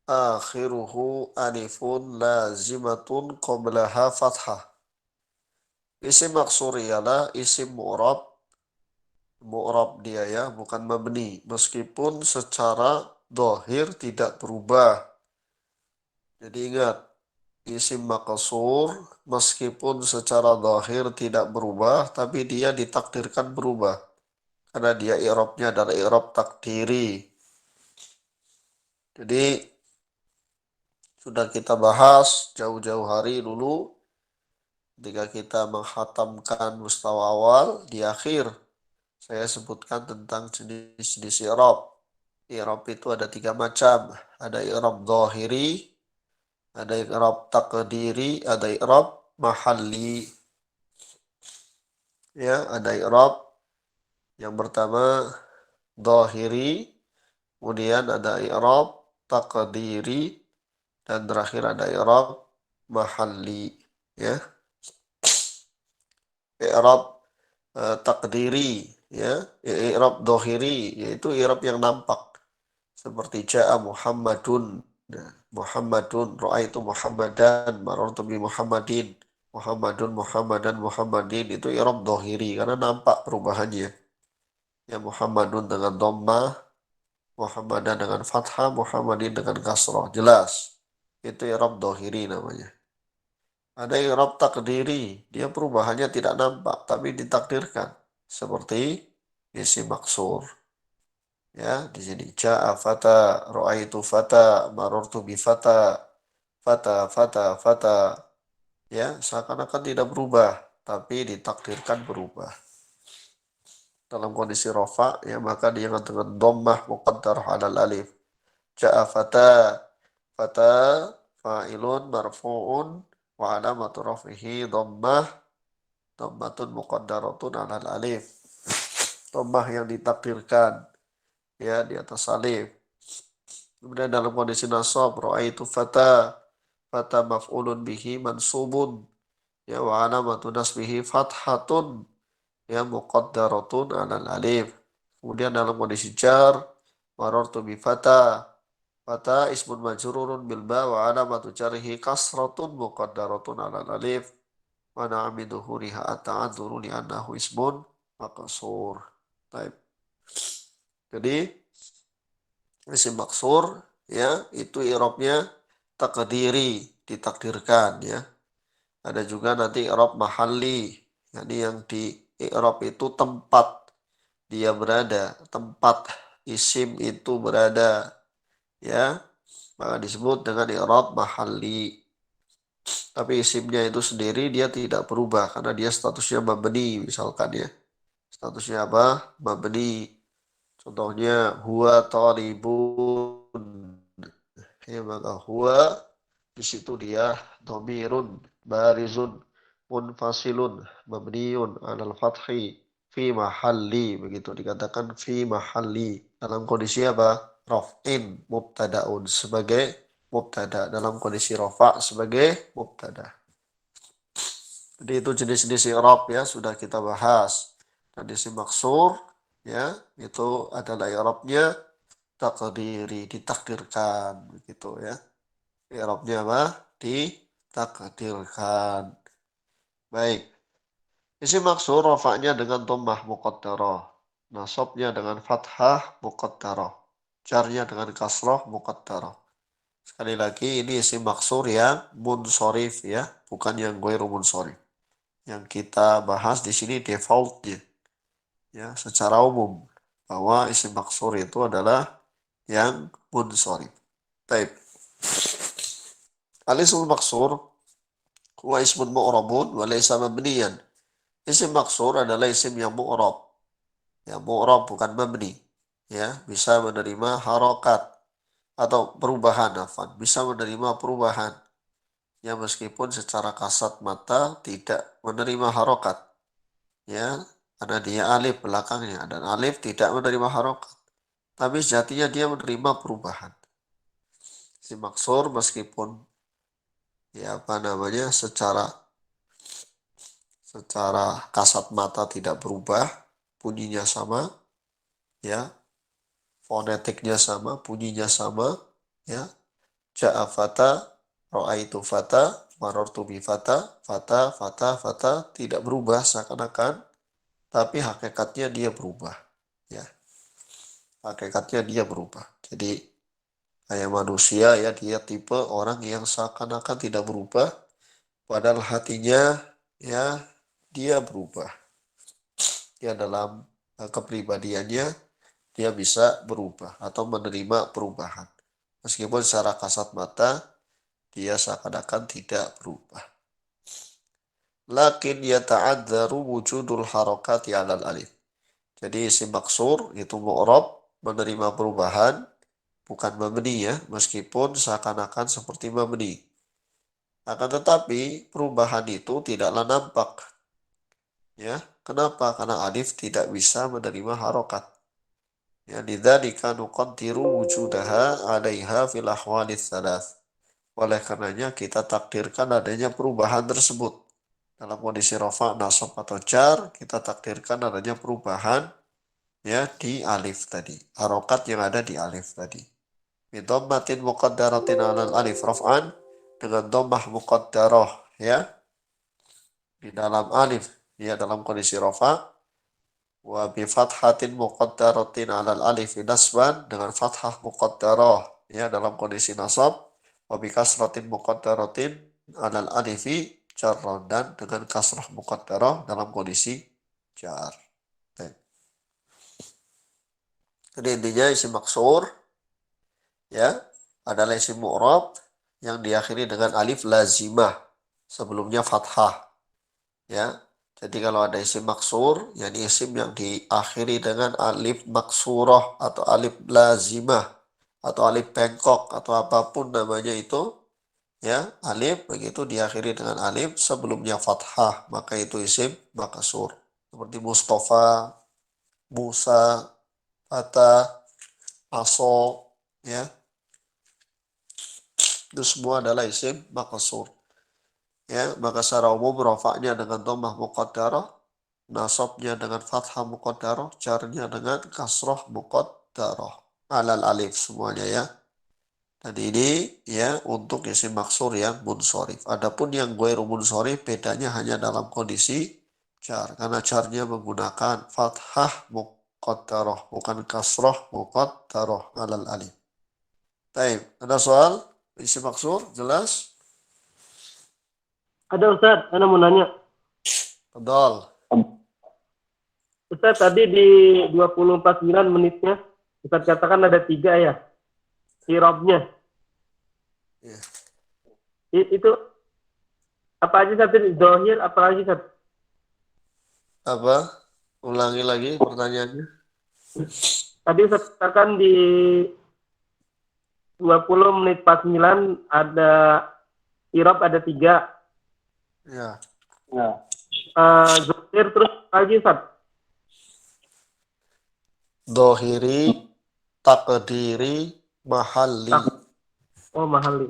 akhiruhu alifun lazimatun qablaha fathah. Isim maksur ialah isim mu'rab. Mu'rab dia ya, bukan mabni. Meskipun secara dohir tidak berubah. Jadi ingat, isim maksur meskipun secara dohir tidak berubah, tapi dia ditakdirkan berubah. Karena dia i'rabnya adalah i'rab takdiri. Jadi sudah kita bahas jauh-jauh hari dulu ketika kita menghatamkan mustawa awal, di akhir saya sebutkan tentang jenis-jenis i'rab. i'rab itu ada 3 macam. Ada i'rab dhahiri, ada i'rab taqdiri, ada i'rab mahalli. Ya, ada i'rab yang pertama dhahiri, kemudian ada i'rab taqdiri, dan terakhir ada i'rab mahalli. Ya, i'rab takdiri, ya, i'rab dhahiri, yaitu i'rab yang nampak. Seperti ja'a Muhammadun, nah, Muhammadun, ra'aitu Muhammadan, marartu bi Muhammadin, Muhammadun, Muhammadan, Muhammadin, itu i'rab dhahiri karena nampak perubahannya. Ya, Muhammadun dengan dhammah, Muhammadan dengan fathah, Muhammadin dengan kasrah, jelas. Itu i'rab dhahiri namanya. Ada i'rab takdiri, dia perubahannya tidak nampak tapi ditakdirkan. Seperti isim maksur. Ya, di sini ja'a fata, ra'aitu fata, marartu bi fata, fata, fata, fata. Ya, seakan-akan tidak berubah, tapi ditakdirkan berubah. Dalam kondisi rafa, ya, maka dia dengan dhammah muqaddarah 'alal alif. Ja'a fata, fata fa'ilun marfu'un wa 'alamatu raf'ihi dhammatun muqaddaratun 'alal alif. Dhammah yang ditakdirkan, ya, di atas alif. Kemudian dalam kondisi nasab, ra'aitu fata, fata maf'ulun bihi mansubun, ya, wa 'alamatu nasbihi fathatun, ya, muqaddaratun 'alal alif. Kemudian dalam kondisi jar, marartu bi fata, fata ismun majrurun bil ba wa 'alamatu jarhi kasratun muqaddaratun 'alal alif. Wa na'ami dhuhuriha at-ta'adzuru li'annahu ismun maqsur. Baik. Jadi isim maksur, ya, itu i'rabnya takdiri, ditakdirkan, ya. Ada juga nanti i'rab mahalli, yakni yang di i'rab itu tempat dia berada, tempat isim itu berada, ya, maka disebut dengan i'rab mahalli. Tapi isimnya itu sendiri dia tidak berubah karena dia statusnya mabni, misalkan, ya. Statusnya apa? Mabni. Contohnya huwa talibun. Ya, maka huwa di situ dia dhamirun barizun munfasilun mabniun 'alal fathi fi mahalli, begitu dikatakan fi mahalli dalam kondisi apa? Raf'in mubtada'un, sebagai mubtada, dalam kondisi rafa' sebagai mubtada. Jadi itu jenis-jenis i'rab, ya, sudah kita bahas. Dan isim maksur, ya, itu adalah i'rabnya takdiri, ditakdirkan, begitu, ya. I'rabnya apa? Ditakdirkan. Baik. Isim maksur rafa'nya dengan dhammah muqaddarah, nasabnya dengan fathah muqaddarah, jarnya dengan kasrah muqaddarah. Sekali lagi, ini isim maksur yang munsharif, ya, bukan yang ghairu munsharif. Yang kita bahas di sini defaultnya, ya, secara umum bahwa isim maksur itu adalah yang munsharif. Baik. Al-ismul maksur huwa ismun mu'rabun wa laysa mabniyan. Isim maksur adalah isim yang mu'rab. Ya, mu'rab bukan mabni. Ya, bisa menerima harokat atau perubahan, bisa menerima perubahan. Ya, meskipun secara kasat mata tidak menerima harokat. Ya, karena dia alif belakangnya dan alif tidak menerima harokat. Tapi sejatinya dia menerima perubahan. Isim maksur meskipun, ya, apa namanya, secara kasat mata tidak berubah, bunyinya sama, ya, fonetiknya sama, bunyinya sama, ya. Ja'a fata, ra'aitu fata, marartu bi fata, fata, fata, fata, tidak berubah seakan-akan, tapi hakikatnya dia berubah, ya. Hakikatnya dia berubah. Jadi kayak manusia, ya, dia tipe orang yang seakan-akan tidak berubah, padahal hatinya, ya, dia berubah. Ya, dalam kepribadiannya dia bisa berubah atau menerima perubahan. Meskipun secara kasat mata dia seakan-akan tidak berubah. Lakin yata'adzaru wujudul harakati 'alal alif. Jadi isim maksur itu mu'rab menerima perubahan, bukan mabni ya, meskipun seakan-akan seperti mabni. Akan tetapi perubahan itu tidaklah nampak. Ya, kenapa? Karena alif tidak bisa menerima harokat. Ya, lidzalika nuqaddiru wujudaha 'alaiha fil ahwalis tsalath. Oleh karenanya kita takdirkan adanya perubahan tersebut. Dalam kondisi rafa, nasab atau jar, kita takdirkan adanya perubahan ya di alif tadi. Harokat yang ada di alif tadi. Bidhammatin muqaddaratin 'alal alif raf'an, dengan dhammah muqaddarah ya di dalam alif ya dalam kondisi rafa, wa bi fathatin muqaddaratin 'alal alif nasban, dengan fathah muqaddarah ya dalam kondisi nasab, wa bi kasratin muqaddaratin 'alal alifi jarran, dan dengan kasrah muqaddarah dalam kondisi jar. Jadi intinya isim maksur ya adalah isim mu'rab yang diakhiri dengan alif lazimah, sebelumnya fathah. Ya, jadi kalau ada isim maksur, yakni isim yang diakhiri dengan alif maksurah atau alif lazimah atau alif bengkok atau apapun namanya itu, ya alif begitu diakhiri dengan alif sebelumnya fathah, maka itu isim maksur. Seperti Mustafa, Musa, Fata, Aso, ya itu semua adalah isim maksur. Ya, maka secara umum rafa'nya dengan dhammah muqaddarah, nasabnya dengan fathah muqaddarah, jarnya dengan kasrah muqaddarah, alal alif semuanya ya. Dan ini ya untuk isim maksur yang munsharif. Adapun yang ghairu munsharif bedanya hanya dalam kondisi jar, karena jarnya menggunakan fathah muqaddarah bukan kasrah muqaddarah alal alif. Baik, ada soal isim maksur jelas? Ada Ustaz, Ana mau nanya. Betul. Ustaz, tadi di 20:49 menitnya, Ustaz katakan ada 3 ya, irobnya. Yeah. Itu apa aja Ustaz? Zohir, apa lagi Ustaz? Apa? Ulangi lagi pertanyaannya. Tadi Ustaz katakan di 20:49 ada irob ada 3. Ya. Zohir terus lagi Ustaz. Dohiri, takdiri, mahalli. Oh, mahalli.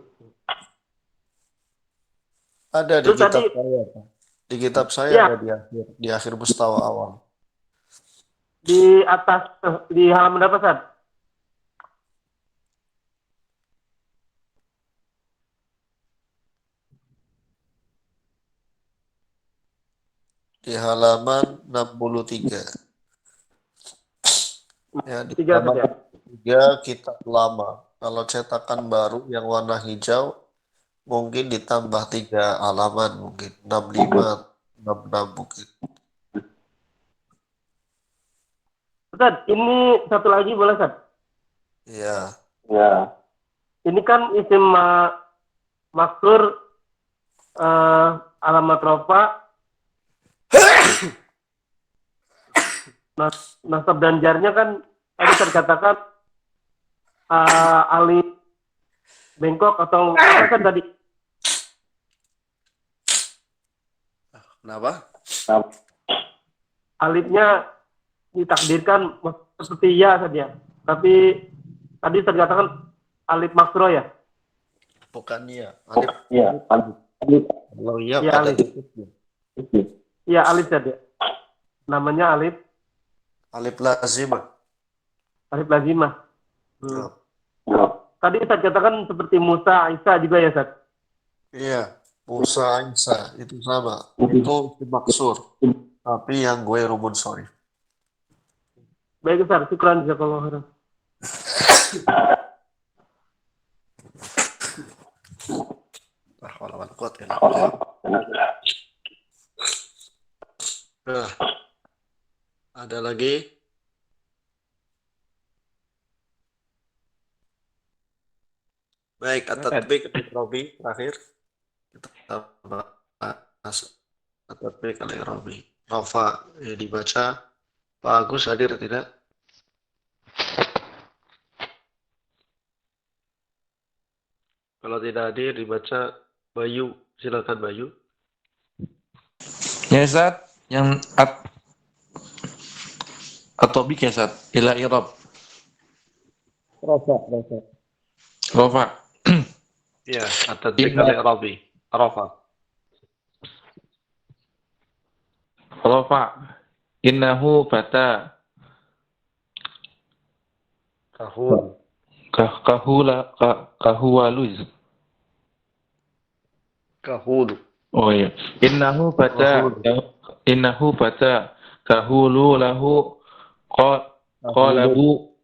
Ada di Terus kitab tadi, saya. Di kitab saya ya, ada di akhir mustawa awal. di atas, di halaman berapa Ustaz? Di halaman 63. Ya, di 3 halaman saja. 3 kitab lama. Kalau cetakan baru yang warna hijau mungkin ditambah 3 halaman, mungkin 65, 66 mungkin. Ustaz, ini satu lagi boleh Ustaz? Iya. Ya. Ini kan isim maksur alamat rofa, nasab dan jarnya kan tadi terkatakan alif bengkok atau apa kan tadi? Kenapa? Alifnya ditakdirkan seperti ya saja, tapi tadi terkatakan alif maksuro ya? Bukan ya. Alif. Iya, alif. Kalau iya Ya, pada alif. tutupnya. Iya, alif saja. Namanya alif. Alif lazimah. Alif lazimah. Tadi Ustaz katakan seperti Musa, Isa juga ya Ustaz? Iya, Musa, Isa itu sama. Itu maksur. Tapi yang gue rumun sorry. Baik Ustaz, syukran jazakallahu khairan. Nah, ada lagi? Baik, at-tatbiq al-i'rabi terakhir. Kita bahas at-tatbiq al-i'rabi. Rafa dibaca. Pak Agus hadir tidak? Kalau tidak hadir dibaca Bayu. Silakan Bayu. Ya Ustaz, yang atobik ya Ustaz, ila irab. Rafa. Rofa. Ya, at-tadbik al-i'rabi. Rafa. Rofa. Innahu fata. Kahul. Kahuwaluz. Kahul. Oh iya. Innahu fata. Kahulu lahu qalabu.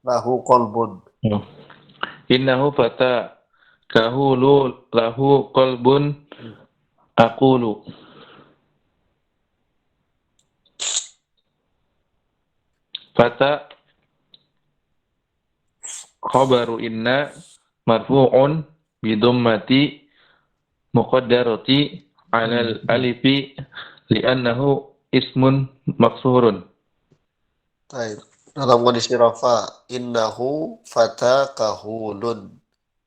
Lahu qalbun. Innahu fata. Kahulu lahu qalbun. Aqulu. Fata khabaru inna marfu'un bidummati muqaddarati 'alal alifi li'annahu ismun maksurun. Baik. Dalam kondisi rafa, innahu fata kahulun.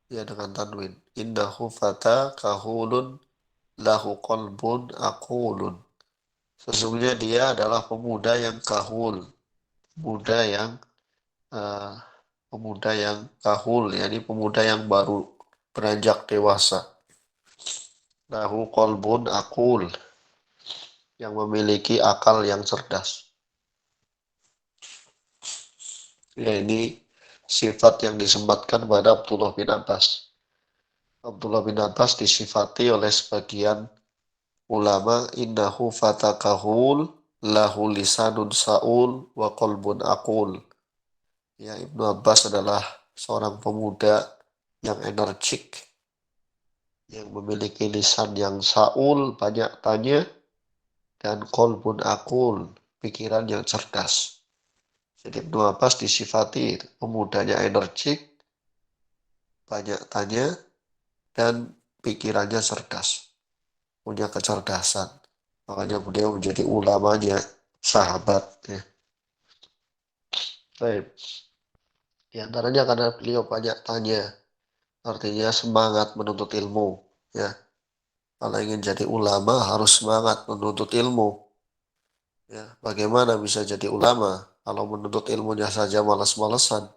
Ya, dengan tanwin. Innahu fata kahulun lahu qalbun aqulun. Sesungguhnya dia adalah pemuda yang kahul. Pemuda yang kahul, yakni pemuda yang baru beranjak dewasa. Lahu qalbun aqul, yang memiliki akal yang cerdas. Ya, ini sifat yang disematkan pada Abdullah bin Abbas. Abdullah bin Abbas disifati oleh sebagian ulama, innahu fata kahul lahu lisanun sa'ul wa qalbun aqul. Ya, Ibnu Abbas adalah seorang pemuda yang energik, yang memiliki lisan yang sa'ul, banyak tanya, dan qalbun aqul, pikiran yang cerdas. Jadi Ibnu Abbas disifati pemudanya energik, banyak tanya, dan pikirannya cerdas, punya kecerdasan. Makanya beliau menjadi ulamanya sahabat. Ya. Baik. Di antaranya karena beliau banyak tanya, artinya semangat menuntut ilmu. Ya. Kalau ingin jadi ulama harus semangat menuntut ilmu. Ya. Bagaimana bisa jadi ulama kalau menuntut ilmunya saja malas-malesan?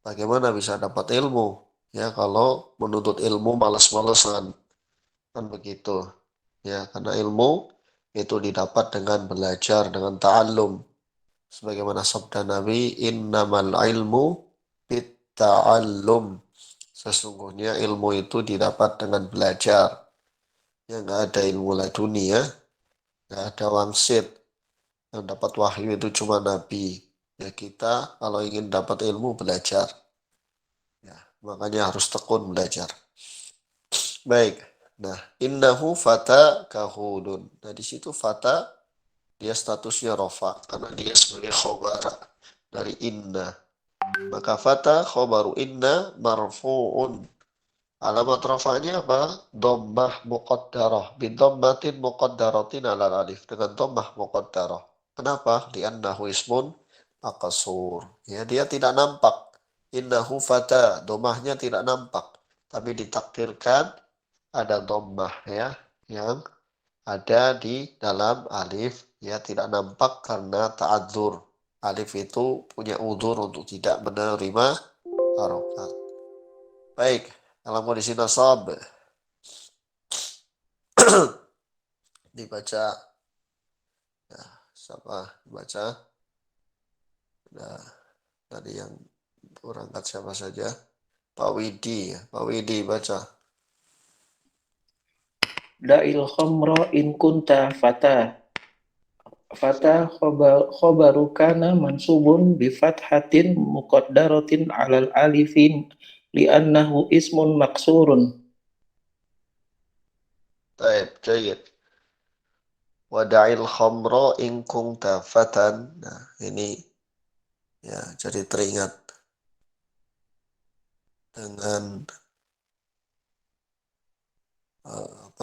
Bagaimana bisa dapat ilmu? Ya, kalau menuntut ilmu malas-malesan. Kan begitu. Ya, karena ilmu itu didapat dengan belajar, dengan ta'allum. Sebagaimana sabda Nabi, innamal ilmu bitta'allum. Sesungguhnya ilmu itu didapat dengan belajar. Ya, nggak ada ilmu laduni ya. Nggak ada wangsit. Yang dapat wahyu itu cuma Nabi. Ya, kita kalau ingin dapat ilmu belajar. Ya, makanya harus tekun belajar. Baik. Nah, innahu fata kahulun. Nah, di situ fata dia statusnya rofa karena dia sebagai khobara dari inna. Maka fata khobaru inna marfu'un. Alamat rafanya apa? Dhammah muqaddarah. Bidhammatin muqaddaratin ala alif. Dengan dhammah muqaddarah. Kenapa? Li'annahu ismun maqsur. Ya, dia tidak nampak. Innahu fata. Dhammahnya tidak nampak. Tapi ditakdirkan ada dhammah ya, yang ada di dalam alif, ya tidak nampak karena ta'adzur. Alif itu punya udzur untuk tidak menerima harokat. Baik, dalam kondisi nasab dibaca. Nah, siapa dibaca? Nah, tadi yang berangkat siapa saja? Pak Widi, Pak Widi baca. Da'il khamra in kunta fata. Fata khobaru kana mansubun bi fathatin muqaddaratin 'alal alifin li'annahu ismun maksurun. Baik, jayid. Wada'il khamra in kunta fatan. Nah, ini ya jadi teringat dengan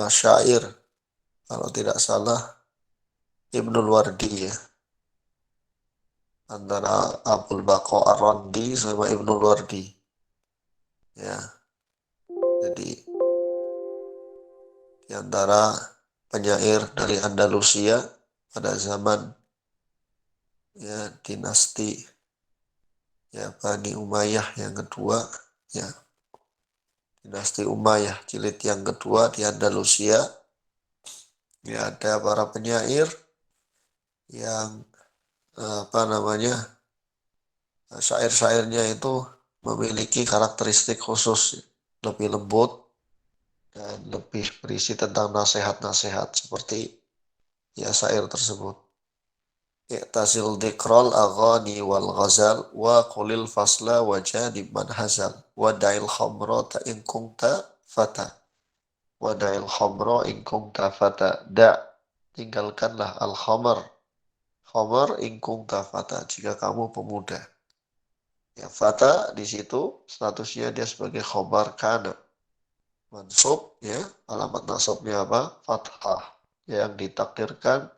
syair, kalau tidak salah Ibnul Wardi ya, antara Abul Baqa Ar-Randi sama Ibnul Wardi. Ya, jadi di antara penyair dari Andalusia pada zaman ya dinasti ya Bani Umayyah yang kedua, ya dinasti Umayyah jilid yang kedua di Andalusia. Ya, ada para penyair yang syair-syairnya itu memiliki karakteristik khusus, lebih lembut dan lebih berisi tentang nasihat-nasihat seperti ya syair tersebut. I'tasil dhikrol aghani wal ghazal wa qulil fasla wa janib man hazal wa da'il khamra ta in kunta fata wa da'il khamra in kunta fata tinggalkanlah al khamar in kunta fata jika kamu pemuda. Ya, fata di situ statusnya dia sebagai khobar kana. Mansub, ya, alamat nasabnya apa? Fathah, yang ditakdirkan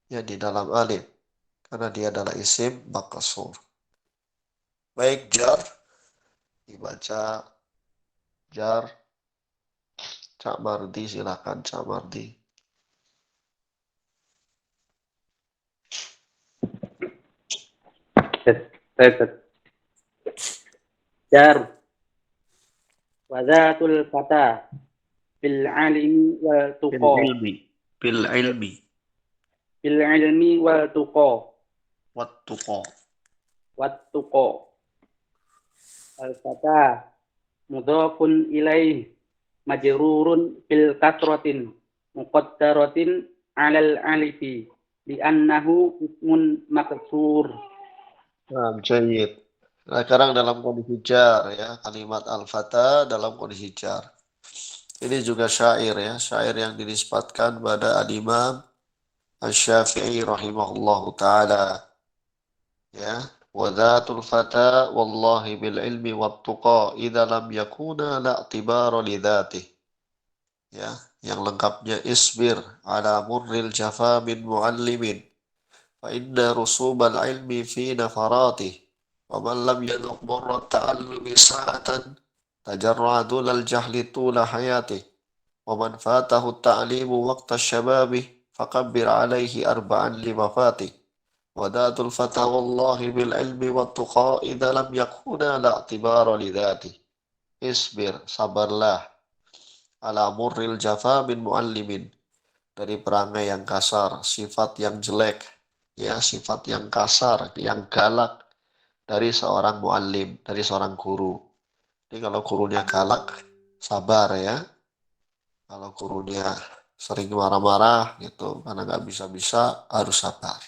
ya di dalam alif karena dia adalah isim maqsur. Baik, jar dibaca jar. Cak Mardi, silakan Cak Mardi. Jar Wadatul fata bil alimi wal tuqa Bil ilmi wal tuqa wat tuqa al fata mudhafun ilaih majrurun bil kasratin muqaddaratin alal alifi li'annahu ismun maksur. Jayyid. Nah, sekarang dalam kondisi jar ya, kalimat al-fata dalam kondisi jar. Ini juga syair ya, syair yang dinisbatkan pada al-Imam Asy-Syafi'i rahimahullahu taala. Ya, wa dzatul fata wallahi bil ilmi wat tuqa idza lam yakuna la i'tibara li dzatihi. Ya, yang lengkapnya isbir ala murril jafa min muallimin fa inna rusubal ilmi fi nafaratihi wa man lam yadhuq murra ta'allumi sa'atan tajarra dulal jahli tula hayatihi wa man fatahu ta'limu waqta syababi fakabbir alaihi arba'an limafati wadatul fata wallahi bil ilmi wat tuqa idza lam yakuna la i'tibara li dzati. Isbir, sabarlah, ala murril jafa min muallimin, dari perangai yang kasar, sifat yang jelek, ya sifat yang kasar, yang galak dari seorang muallim, dari seorang guru. Jadi kalau gurunya galak, sabar ya. Kalau gurunya sering marah-marah gitu, karena nggak bisa-bisa, harus sabar.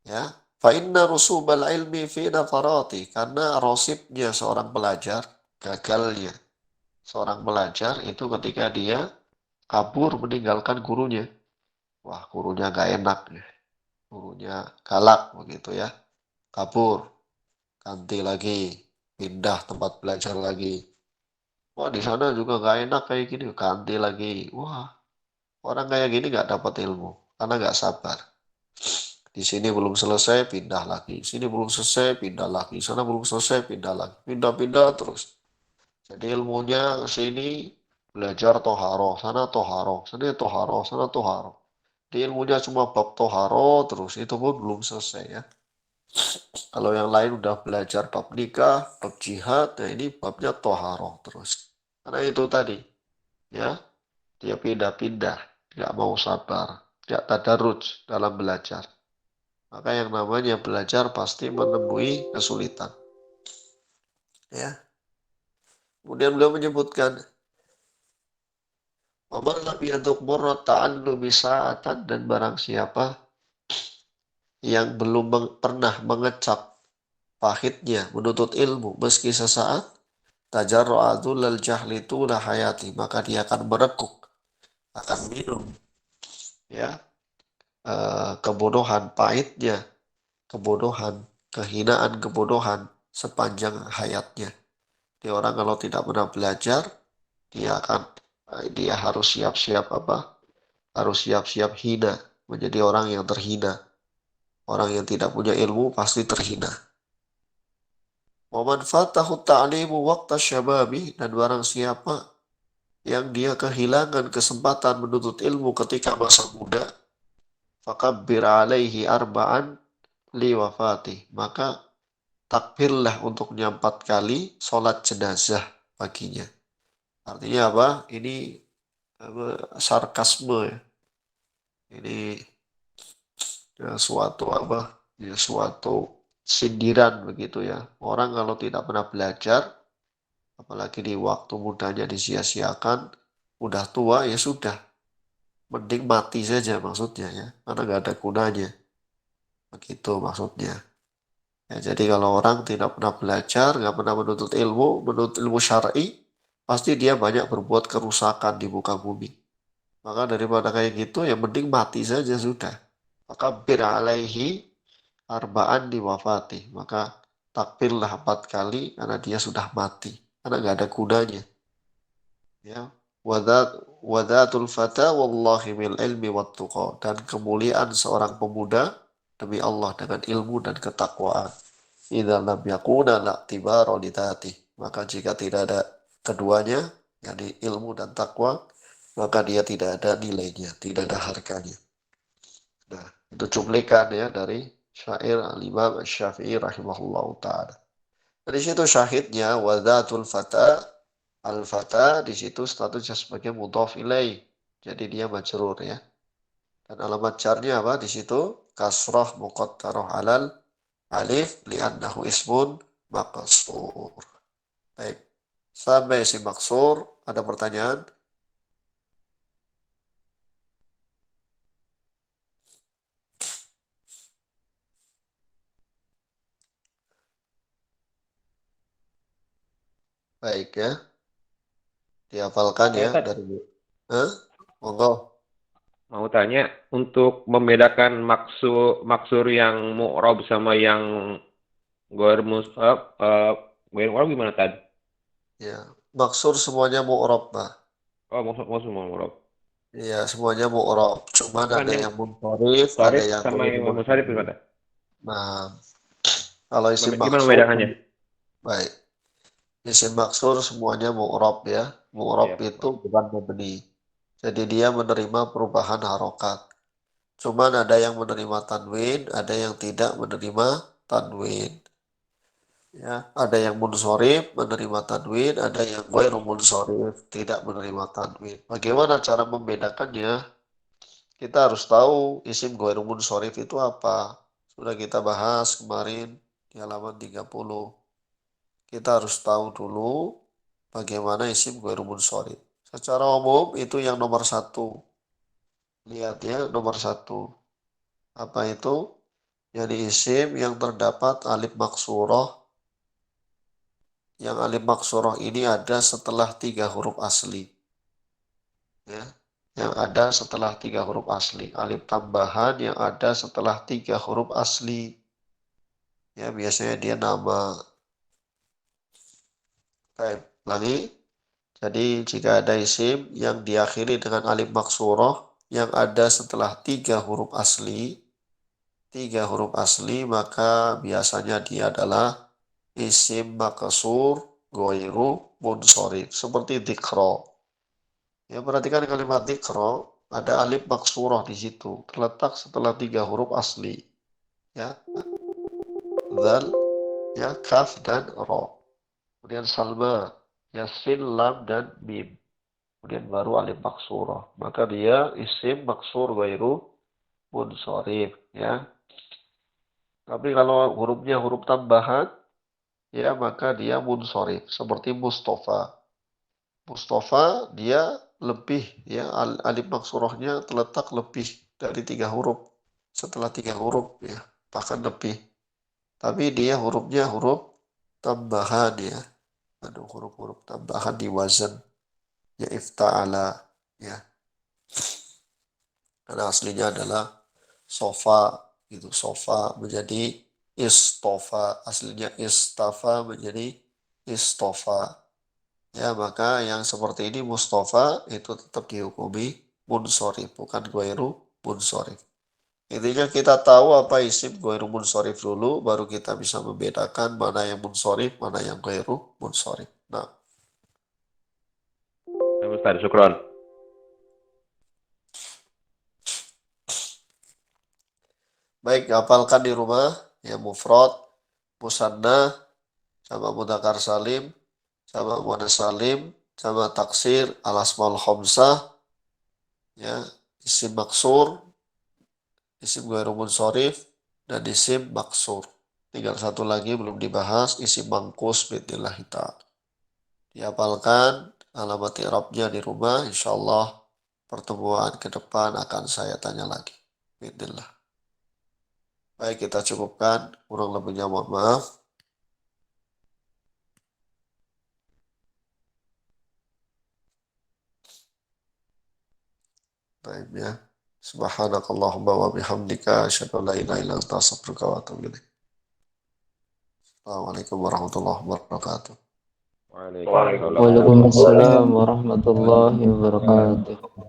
Ya, fa inna rusubal ilmi fi nafarati, karena rosibnya seorang pelajar, gagalnya seorang pelajar itu ketika dia kabur meninggalkan gurunya. Wah, gurunya nggak enak ya, gurunya galak begitu ya, kabur, ganti lagi, pindah tempat belajar lagi. Wah, di sana juga nggak enak kayak gini, ganti lagi. Wah, orang kayak gini nggak dapat ilmu karena nggak sabar. Di sini belum selesai, pindah lagi. Sini belum selesai, pindah lagi. Sana belum selesai, pindah lagi. Pindah-pindah terus. Jadi ilmunya sini belajar toharo, sana toharo, sana toharo, sana toharo. Di ilmunya cuma bab toharo terus, itu pun belum selesai ya. Kalau yang lain udah belajar bab nikah, bab jihad, nah ini babnya toharo terus. Karena itu tadi, ya, dia pindah-pindah, nggak mau sabar, nggak tadarruj dalam belajar. Maka yang namanya belajar pasti menemui kesulitan. Ya. Kemudian beliau menyebutkan waman lam yadhuq murra ta'allumi sa'atan, dan barang siapa yang belum pernah mengecap pahitnya menuntut ilmu meski sesaat, tajarra'a dzulal jahli tula hayati, maka dia akan merekuk, akan minum ya kebodohan pahitnya, kebodohan, kehinaan kebodohan sepanjang hayatnya. Dia orang kalau tidak pernah belajar, dia harus siap-siap apa? Harus siap-siap hina, menjadi orang yang terhina. Orang yang tidak punya ilmu pasti terhina. Wa man fatahu ta'limu waqta syababi, dan barang siapa yang dia kehilangan kesempatan menuntut ilmu ketika masa muda, fakabbir alaihi arba'an li wafati, maka takbirlah untuknya 4 kali sholat jenazah baginya. Artinya apa? Ini sarkasme ya. Ini suatu apa? Ya, suatu sindiran begitu ya. Orang kalau tidak pernah belajar, apalagi di waktu mudanya disia-siakan, udah tua ya sudah, mending mati saja maksudnya ya, karena nggak ada gunanya. Begitu maksudnya. Ya, jadi kalau orang tidak pernah belajar, nggak pernah menuntut ilmu syar'i, pasti dia banyak berbuat kerusakan di muka bumi. Maka daripada kayak gitu, ya mending mati saja sudah. Maka bir alaihi arba'an di wafati. Maka takbirlah 4 kali karena dia sudah mati. Karena nggak ada gunanya. Ya. Wadatul fata wallahi mil ilmi wat tuqa. Dan kemuliaan seorang pemuda demi Allah dengan ilmu dan ketakwaan. Idza lam yakuna la'tibara lidati. Maka jika tidak ada keduanya, yakni ilmu dan takwa, maka dia tidak ada nilainya, tidak ada harganya. Nah, itu cuplikan ya dari syair al-Imam Syafi'i rahimahullahu ta'ala. Di situ syahidnya wadatul fata, al-fata di situ statusnya sebagai mudhaf ilaih. Jadi dia majrur ya. Dan alamat jarnya apa di situ? Kasrah muqaddarah alal alif li'annahu ismun maqsur. Baik. Sampai isim maksur, ada pertanyaan? Baik ya. Dihafalkan ya Ustaz, dari monggo. mau tanya untuk membedakan maksur yang mu'rab sama yang ghair mu'rab gimana tadi? Ya, maksur semuanya mu'rab, Pak. Oh, maksud mu'rab. Iya, semuanya mu'rab. Cuman Bukan ada yang yang munsharif, ada Sarif yang sama yang munsharif gimana? Nah, kalau isim Gimana maksur, membedakannya? baik. Isim maksur semuanya mu'rab ya. Mu'rab Iya. itu bukan mabni. Jadi dia menerima perubahan harokat. Cuman ada yang menerima tanwin, ada yang tidak menerima tanwin. Ya, ada yang munsorif menerima tanwin, ada yang ghairu munsorif tidak menerima tanwin. Bagaimana cara membedakannya? Kita harus tahu isim ghairu munsorif itu apa. Sudah kita bahas kemarin di halaman 30. Kita harus tahu dulu bagaimana isim ghairu munsorif. Secara umum itu yang nomor 1. Lihat ya, nomor 1. Apa itu? Jadi isim yang terdapat alif maksurah. Yang alif maksurah ini ada setelah 3 huruf asli. Ya, yang ada setelah 3 huruf asli. Alif tambahan yang ada setelah 3 huruf asli. Ya, biasanya dia nama. Baik, lagi. Jadi jika ada isim yang diakhiri dengan alif maksurah yang ada setelah 3 huruf asli, maka biasanya dia adalah isim maksur ghairu munsorif seperti dzikra. Ya, perhatikan kalimat dzikra, ada alif maksurah di situ, terletak setelah 3 huruf asli. Ya. Dzal, ya, kaf dan ra. Kemudian salma, ya, sin, lam dan mim. Kemudian baru alif maksurah. Maka dia isim maksur ghairu munsorif, ya. Tapi kalau hurufnya huruf tambahan, ya maka dia munsorif seperti Mustafa. Mustafa dia lebih ya alif maksurahnya terletak lebih dari 3 huruf. Setelah 3 huruf ya, bahkan lebih. Tapi dia hurufnya huruf tambahan ya. Ada huruf-huruf tambahan di wazan ya ifta'ala ya. Karena aslinya adalah sofa gitu. Sofa menjadi istofa, aslinya istafa menjadi istofa. Ya, maka yang seperti ini Mustafa itu tetap dihukumi munsorif, bukan ghairu munsorif. Intinya kita tahu apa isim ghairu munsharif dulu, baru kita bisa membedakan mana yang munsharif, mana yang ghairu munsharif. Nah, Ustaz, syukron. baik, hafalkan di rumah ya mufrad, musanna, sama mudzakkar salim, sama muannas salim, sama taksir, al-asmaul khamsah, ya, isim maksur, isim ghairu munsharif, dan isim maksur. Tinggal satu lagi belum dibahas, isim mangkus biidznillah ta'ala. Dihafalkan alamat i'rabnya di rumah, insyaallah pertemuan ke depan akan saya tanya lagi. Biidznillah. Baik, kita cukupkan, kurang lebihnya mohon maaf. Baik ya. Subhanakallahumma wa bihamdika asyhadu an la ilaha illa anta astaghfiruka wa atubu ilaik. Assalamualaikum warahmatullahi wabarakatuh. Waalaikumsalam warahmatullahi wabarakatuh.